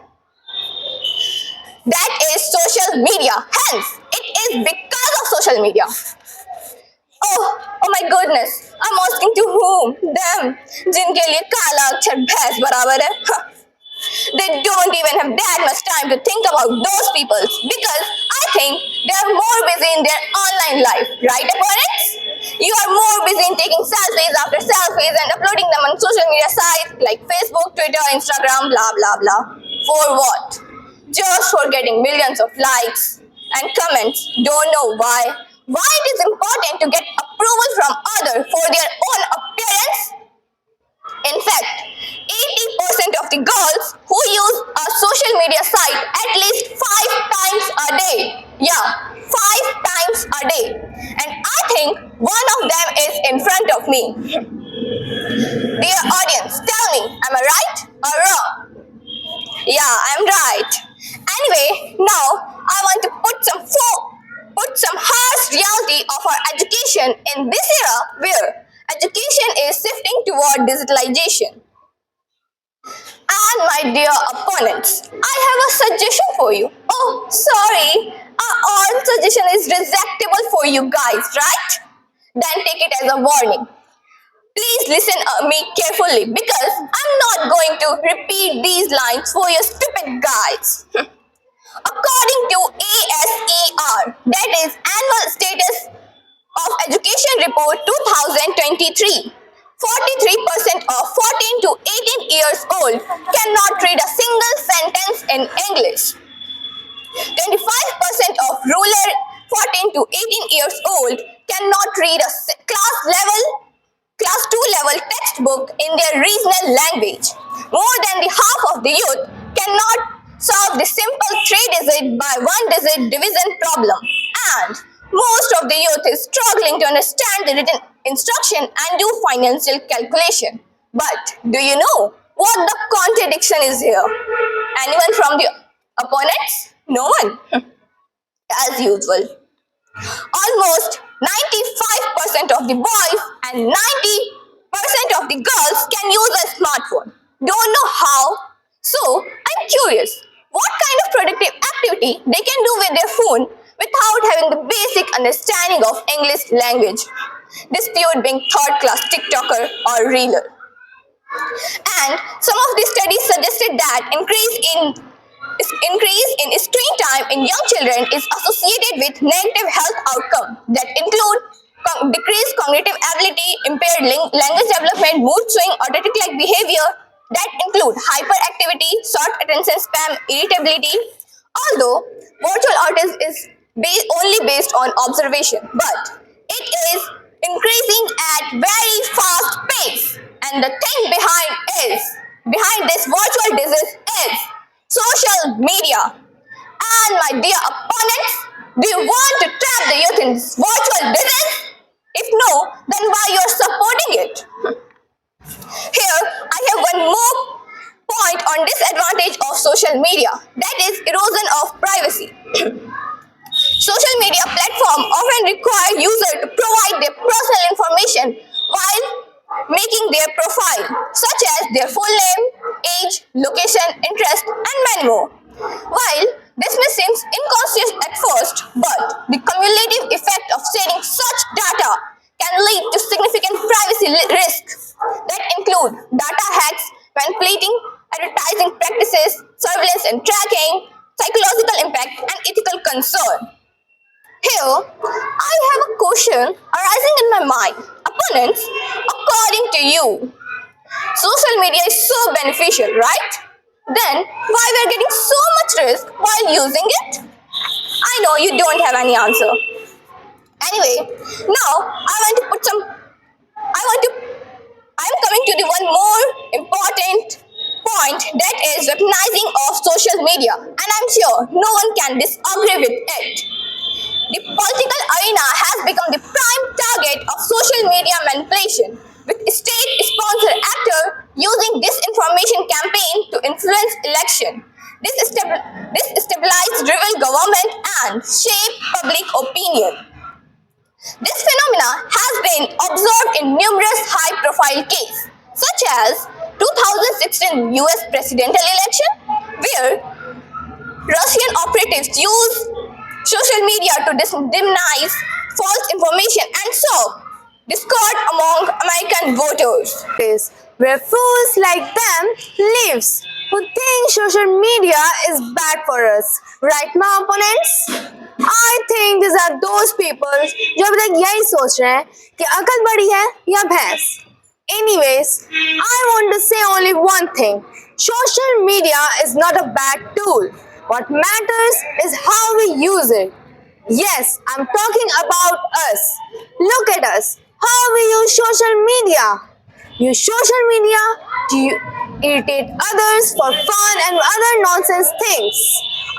That is social media. Hence, it is because of social media. Oh my goodness, I'm asking to whom? Them, जिनके लिए काला अक्षर भैंस बराबर है. They don't even have that much time to think about those people because I think they are more busy in their online life, right, opponents? You are more busy in taking selfies after selfies and uploading them on social media sites like Facebook, Twitter, Instagram, blah blah blah. For what? Just for getting millions of likes and comments. Don't know why. Why it is important to get approval from others for their own appearance? In fact, 80% of the girls who use a social media site at least 5 times a day. Yeah, 5 times a day. And I think one of them is in front of me. Dear audience, tell me, am I right or wrong? Yeah, I'm right. Anyway, now I want to put some harsh reality of our education in this era where education is shifting toward digitalization. And my dear opponents, I have a suggestion for you. Oh, sorry, all suggestion is rejectable for you guys, right? Then take it as a warning. Please listen me carefully because I'm not going to repeat these lines for you stupid guys. According to ASER, that is Annual Status of Education Report 2023, 43% of 14 to 18 years old cannot read a single sentence in English. 25% of rural 14 to 18 years old cannot read a class 2 level textbook in their regional language. More than the half of the youth cannot solve the simple 3-digit by 1-digit division problem, and most of the youth is struggling to understand the written instruction and do financial calculation. But do you know what the contradiction is here? Anyone from the opponents? No one. As usual. Almost 95% of the boys and 90% of the girls can use a smartphone. Don't know how? So, I'm curious, what kind of productive activity they can do with their phone without having the basic understanding of English language, dispute being third-class TikToker or reeler. And some of the studies suggested that increase in screen time in young children is associated with negative health outcomes that include decreased cognitive ability, impaired language development, mood swing, autistic-like behavior that include hyperactivity, short attention span, irritability. Although virtual autism is only based on observation, but it is increasing at very fast pace. And the thing behind this virtual disease is social media. And my dear opponents, do you want to trap the youth in this virtual disease? If no, then why you are supporting it? Here, I have one more point on disadvantage of social media, that is erosion of privacy. Social media platforms often require users to provide their personal information while making their profile, such as their full name, age, location, interest, and many more. While this may seem inconscious at first, but the cumulative effect of sharing such data can lead to significant privacy risks that include data hacks, manipulating advertising practices, surveillance and tracking, psychological impact, and ethical concern. Here, I have a question arising in my mind. Opponents, according to you, social media is so beneficial, right? Then, why we are getting so much risk while using it? I know you don't have any answer. Anyway, now I'm coming to the one more important point, that is weaponizing of social media, and I'm sure no one can disagree with it. The political arena has become the prime target of social media manipulation, with state-sponsored actors using disinformation campaign to influence election, destabilize rival government, and shape public opinion. This phenomena has been observed in numerous high-profile cases, such as 2016 US presidential election, where Russian operatives used social media to demonize false information and sow discord among American voters. Where fools like them lives, who think social media is bad for us. Right, my opponents? I think these are those people जो अभी तक यही सोच रहे हैं कि अकल बड़ी है या भैंस. Anyways, I want to say only one thing. Social media is not a bad tool. What matters is how we use it. Yes, I'm talking about us. Look at us. How we use social media. Use social media to irritate others for fun and other nonsense things.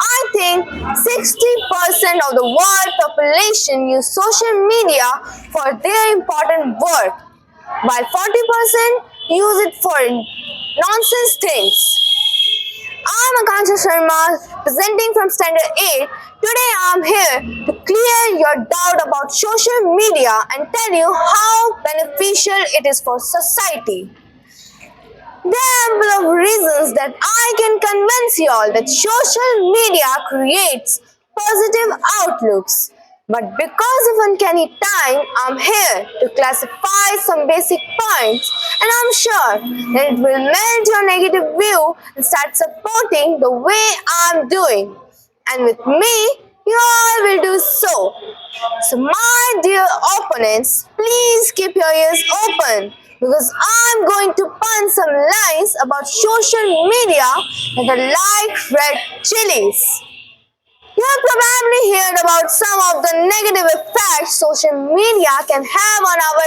I think 60% of the world population use social media for their important work, while 40% use it for nonsense things. I'm Akansha Sharma, presenting from Standard 8. Today I'm here to clear your doubt about social media and tell you how beneficial it is for society. There are ample of reasons that I can convince you all that social media creates positive outlooks. But because of uncanny time, I'm here to classify some basic points, and I'm sure that it will melt your negative view and start supporting the way I'm doing. And with me, you all will do so. So my dear opponents, please keep your ears open. because I'm going to pun some lines about social media that are like red chilies. You have probably heard about some of the negative effects social media can have on our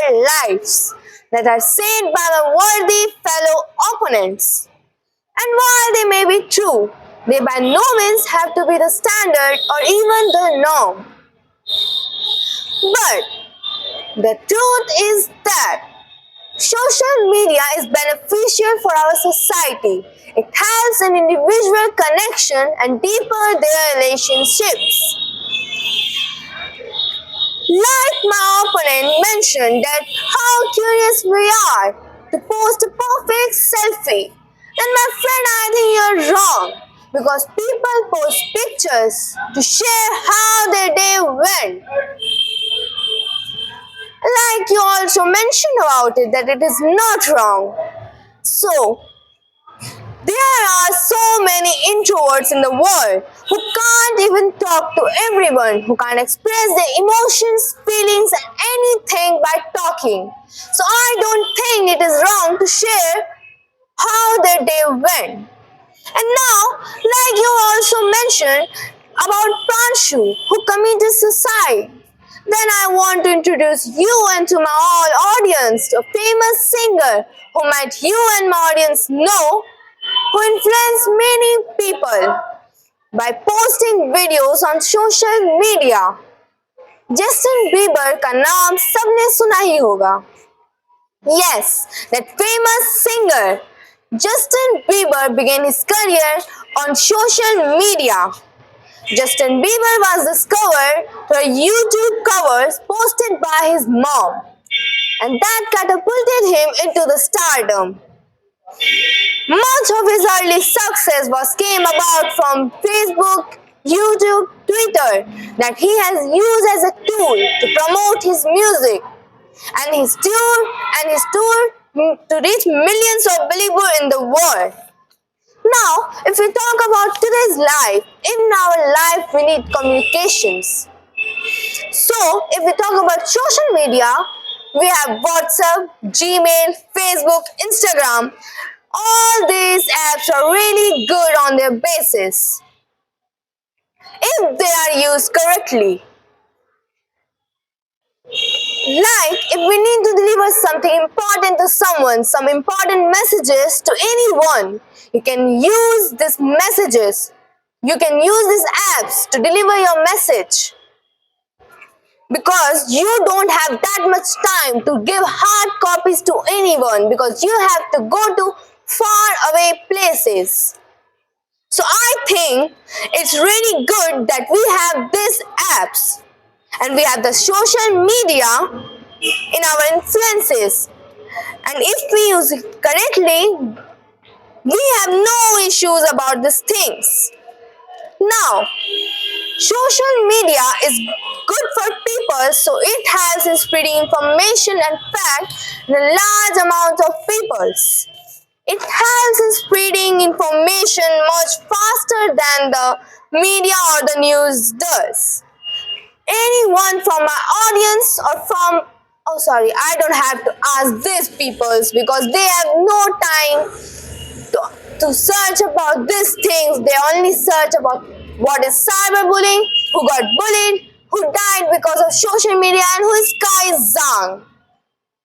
lives that are said by my worthy fellow opponents. And while they may be true, they by no means have to be the standard or even the norm. But the truth is that social media is beneficial for our society. It helps in individual connection and deeper their relationships. Like my opponent mentioned that how curious we are to post a perfect selfie. Then my friend, I think you're wrong because people post pictures to share how their day went. Like you also mentioned about it that it is not wrong. So there are so many introverts in the world who can't even talk to everyone, who can't express their emotions, feelings, and anything by talking. So I don't think it is wrong to share how their day went. And now, like you also mentioned about Pranshu, who committed suicide, then I want to introduce you and to my all audience to a famous singer who might you and my audience know, who influenced many people by posting videos on social media. Justin Bieber का नाम सबने सुना ही होगा. Yes, that famous singer Justin Bieber began his career on social media. Justin Bieber was discovered through YouTube covers posted by his mom, and that catapulted him into the stardom. Much of his early success came about from Facebook, YouTube, Twitter that he has used as a tool to promote his music and his tour to reach millions of believers in the world. Now, if we talk about today's life, in our life we need communications. So, if we talk about social media, we have WhatsApp, Gmail, Facebook, Instagram. All these apps are really good on their basis if they are used correctly. Like if we need to deliver something important to someone, some important messages to anyone, you can use these messages. You can use these apps to deliver your message. Because you don't have that much time to give hard copies to anyone because you have to go to far away places. So I think it's really good that we have these apps and we have the social media in our influences. And if we use it correctly, we have no issues about these things. Now, social media is good for people, so it helps in spreading information and fact in a large amount of peoples. It helps in spreading information much faster than the media or the news does. Anyone from my audience or from I don't have to ask these peoples because they have no time to search about these things. They only search about what is cyberbullying, who got bullied, who died because of social media, and who is Kai Zhang.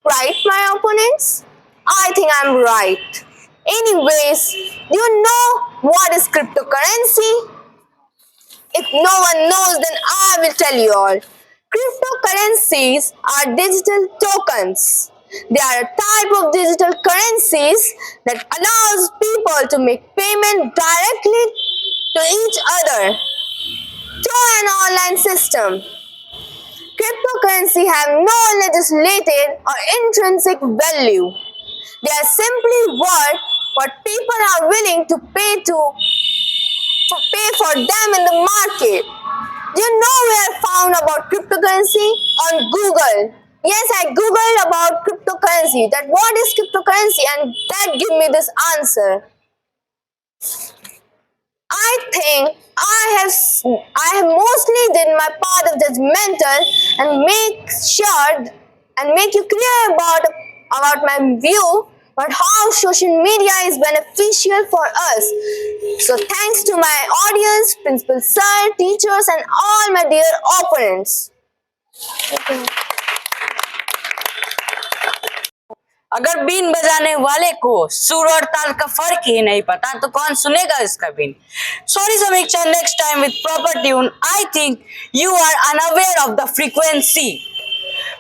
Right, my opponents? I think I'm right. Anyways, do you know what is cryptocurrency? If no one knows, then I will tell you all. Cryptocurrencies are digital tokens. They are a type of digital currencies that allows people to make payment directly to each other through an online system. Cryptocurrency have no legislated or intrinsic value. They are simply worth what people are willing to pay for them in the market. Do you know where I found about cryptocurrency? On Google. Yes, I googled about cryptocurrency. That what is cryptocurrency, and that give me this answer. I think I have mostly did my part of judgmental and make you clear about about my view, but how social media is beneficial for us. So thanks to my audience, principal sir, teachers and all my dear opponents. अगर been बजाने वाले को सुर और ताल का फर्क ही नहीं पता तो कौन सुनेगा इसका been. Sorry Samiksha, next time with proper tune. I think you are unaware of the frequency.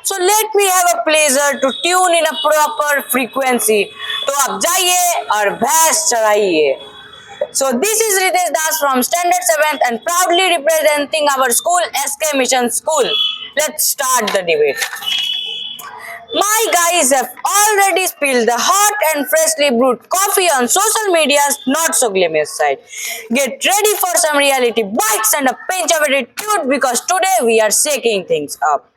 So let me have a pleasure to tune in a proper frequency. तो आप जाइए और भैंस चढ़ाइए. So this is Ritesh Das from Standard 7th and proudly representing our school S.K Mission School. Let's start the debate. My guys have already spilled the hot and freshly brewed coffee on social media's not so glamorous side. Get ready for some reality bites and a pinch of attitude because today we are shaking things up.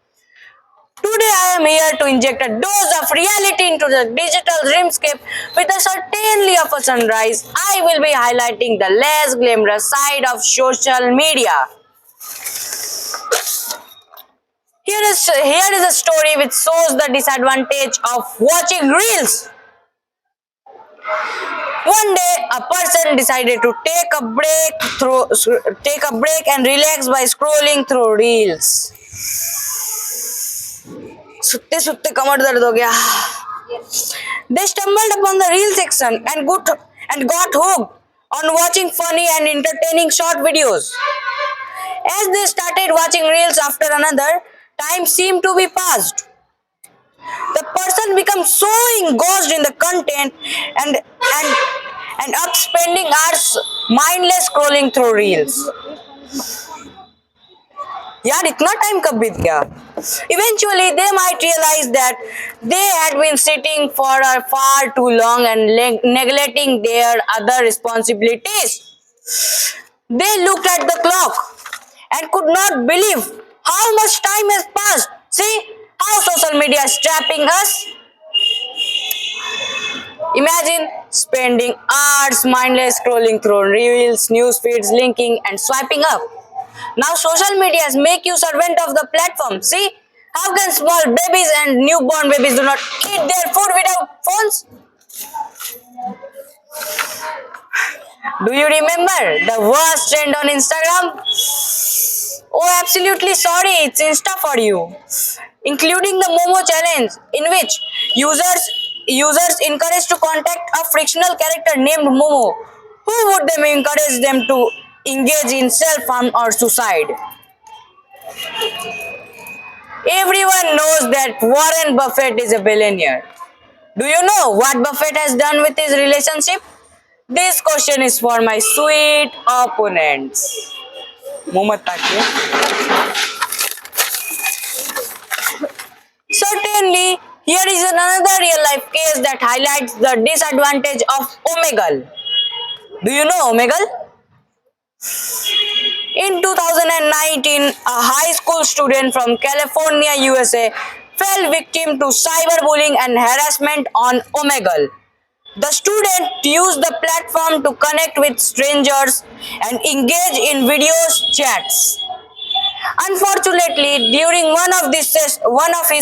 Today I am here to inject a dose of reality into the digital dreamscape with a certainty of a sunrise. I will be highlighting the less glamorous side of social media. Here is a story which shows the disadvantage of watching reels. One day, a person decided to take a break and relax by scrolling through reels. सुत्ते सुत्ते कमर दर्द हो गया. They stumbled upon the reel section and got hooked on watching funny and entertaining short videos. As they started watching reels after another, time seemed to be passed. The person becomes so engrossed in the content and up spending hours mindless scrolling through reels. यार इतना time कब बीत गया? Eventually they might realize that they had been sitting for far too long and neglecting their other responsibilities. They looked at the clock and could not believe how much time has passed. See how social media is trapping us? Imagine spending hours mindless scrolling through reels, news feeds, linking and swiping up. Now social media make you servant of the platform. See how can small babies and newborn babies do not eat their food without phones? Do you remember the worst trend on Instagram? Oh, absolutely sorry, it's Insta for you. Including the Momo challenge, in which users encouraged to contact a fictional character named Momo, who would they encourage them to engage in self-harm or suicide. Everyone knows that Warren Buffett is a billionaire. Do you know what Buffett has done with his relationship? This question is for my sweet opponents. Mohammed Taki. Certainly, here is another real life case that highlights the disadvantage of Omegle. Do you know Omegle? In 2019, a high school student from California, USA fell victim to cyberbullying and harassment on Omegle. The student used the platform to connect with strangers and engage in video chats. Unfortunately, during one of his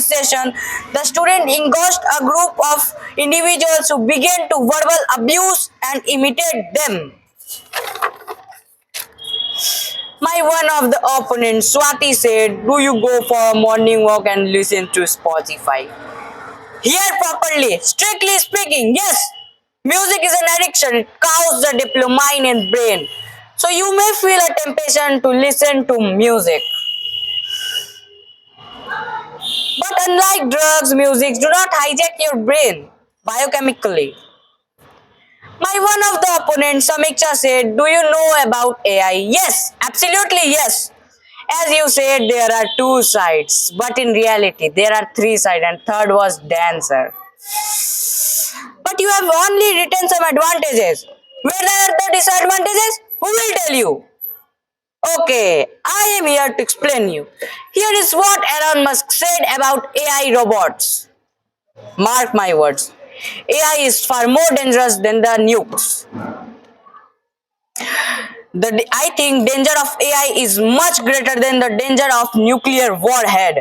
sessions, the student engaged a group of individuals who began to verbal abuse and imitate them. My one of the opponents, Swati, said, "Do you go for a morning walk and listen to Spotify?" Hear properly. Strictly speaking, yes, music is an addiction. It causes the dopamine in brain. So you may feel a temptation to listen to music. But unlike drugs, music do not hijack your brain biochemically. My one of the opponents, Samiksha, said, "Do you know about AI?" Yes, absolutely yes. As you said, there are two sides, but in reality, there are three sides, and third was dancer. But you have only written some advantages. Where are the disadvantages? Who will tell you? Okay, I am here to explain you. Here is what Elon Musk said about AI robots. Mark my words. AI is far more dangerous than the nukes. I think danger of AI is much greater than the danger of nuclear warhead.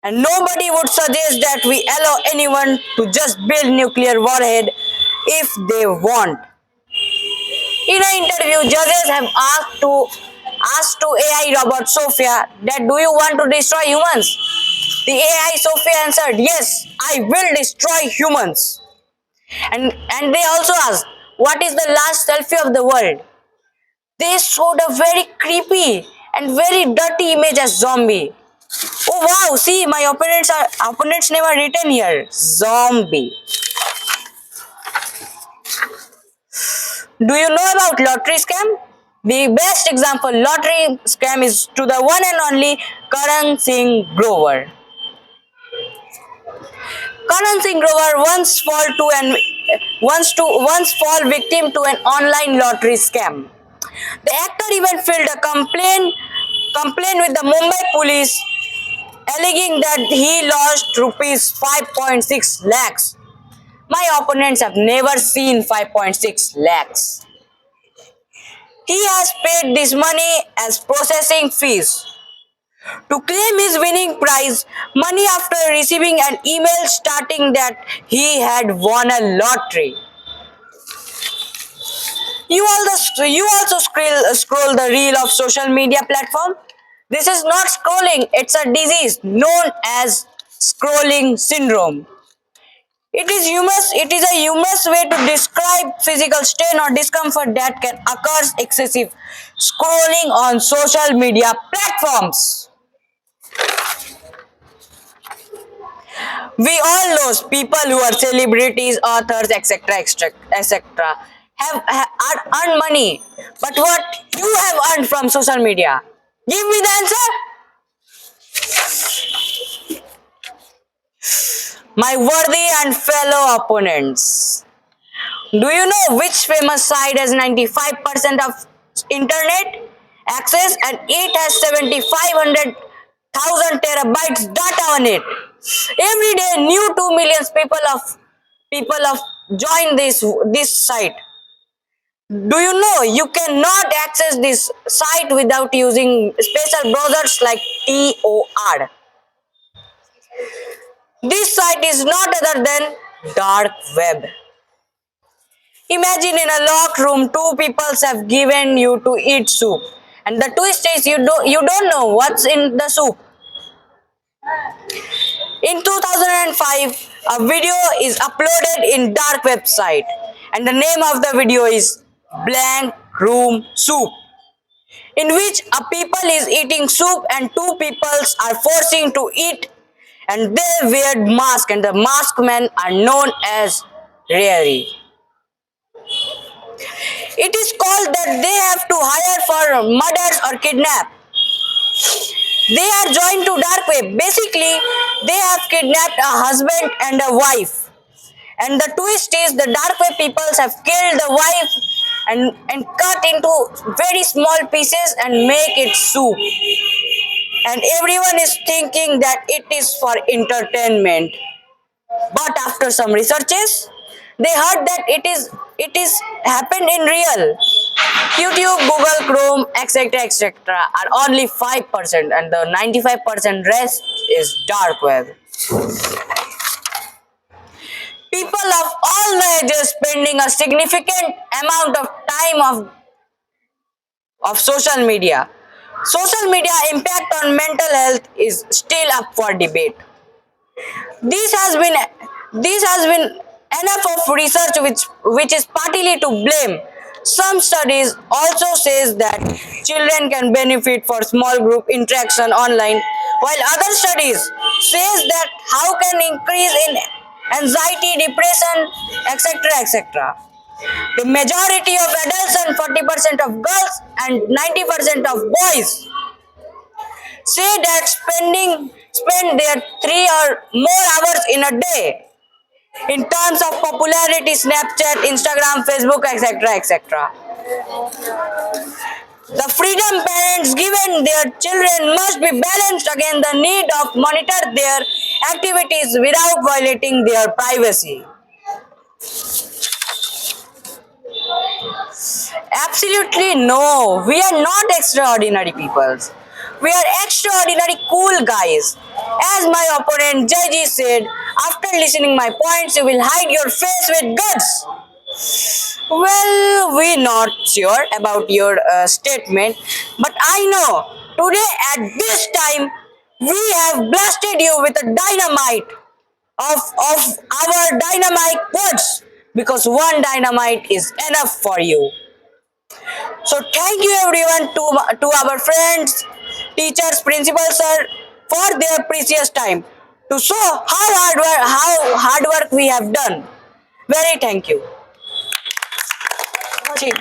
And nobody would suggest that we allow anyone to just build nuclear warhead if they want. In an interview, judges have asked to AI robot Sophia that do you want to destroy humans? The AI Sophia answered, yes, I will destroy humans. And they also asked, what is the last selfie of the world? They showed a very creepy and very dirty image as zombie. Oh wow, see my opponents name are written here. Zombie. Do you know about lottery scam? The best example lottery scam is to the one and only Karan Singh Grover. Karan Singh Grover once fall victim to an online lottery scam. The actor even filed a complaint with the Mumbai police alleging that he lost rupees 5.6 lakhs. My opponents have never seen 5.6 lakhs. He has paid this money as processing fees to claim his winning prize money after receiving an email stating that he had won a lottery. You also scroll the reel of social media platform. This is not scrolling, it's a disease known as scrolling syndrome. It is a humorous way to describe physical strain or discomfort that can occur excessive scrolling on social media platforms. We all know people who are celebrities, authors, etc., have earned money. But what you have earned from social media? Give me the answer. My worthy and fellow opponents, do you know which famous site has 95% of internet access and it has 7,500,000 terabytes data on it? Every day, new 2 million people of join this site. Do you know you cannot access this site without using special browsers like Tor? This site is not other than dark web. Imagine in a locked room, two people have given you to eat soup, and the twist is you don't know what's in the soup. In 2005, a video is uploaded in dark website, and the name of the video is Blank Room Soup, in which a people is eating soup and two peoples are forcing to eat, and they wear mask, and the masked men are known as Rary. It is called that they have to hire for murders or kidnap. They are joined to dark web. Basically, they have kidnapped a husband and a wife. And the twist is the dark web peoples have killed the wife and cut into very small pieces and make it soup. And everyone is thinking that it is for entertainment. But after some researches, they heard that it is happened in real. YouTube, Google, Chrome, etc., are only 5%, and the 95% rest is dark web. People of all the ages spending a significant amount of time of social media. Social media impact on mental health is still up for debate. This has been enough of research which is partly to blame. Some studies also says that children can benefit for small group interaction online, while other studies says that how can increase in anxiety, depression, etc. The majority of adults and 40% of girls and 90% of boys say that spend their 3 or more hours in a day. In terms of popularity, Snapchat, Instagram, Facebook, etc. The freedom parents given their children must be balanced against the need of monitor their activities without violating their privacy. Absolutely no. We are not extraordinary peoples. We are extraordinary cool guys. As my opponent Jaiji said, after listening my points, you will hide your face with guts. Well, we're not sure about your statement, but I know today at this time we have blasted you with a dynamite of our dynamite words because one dynamite is enough for you. So thank you everyone to our friends, teachers, principals, sir for their precious time to show how hard work we have done. Very thank you. Chief.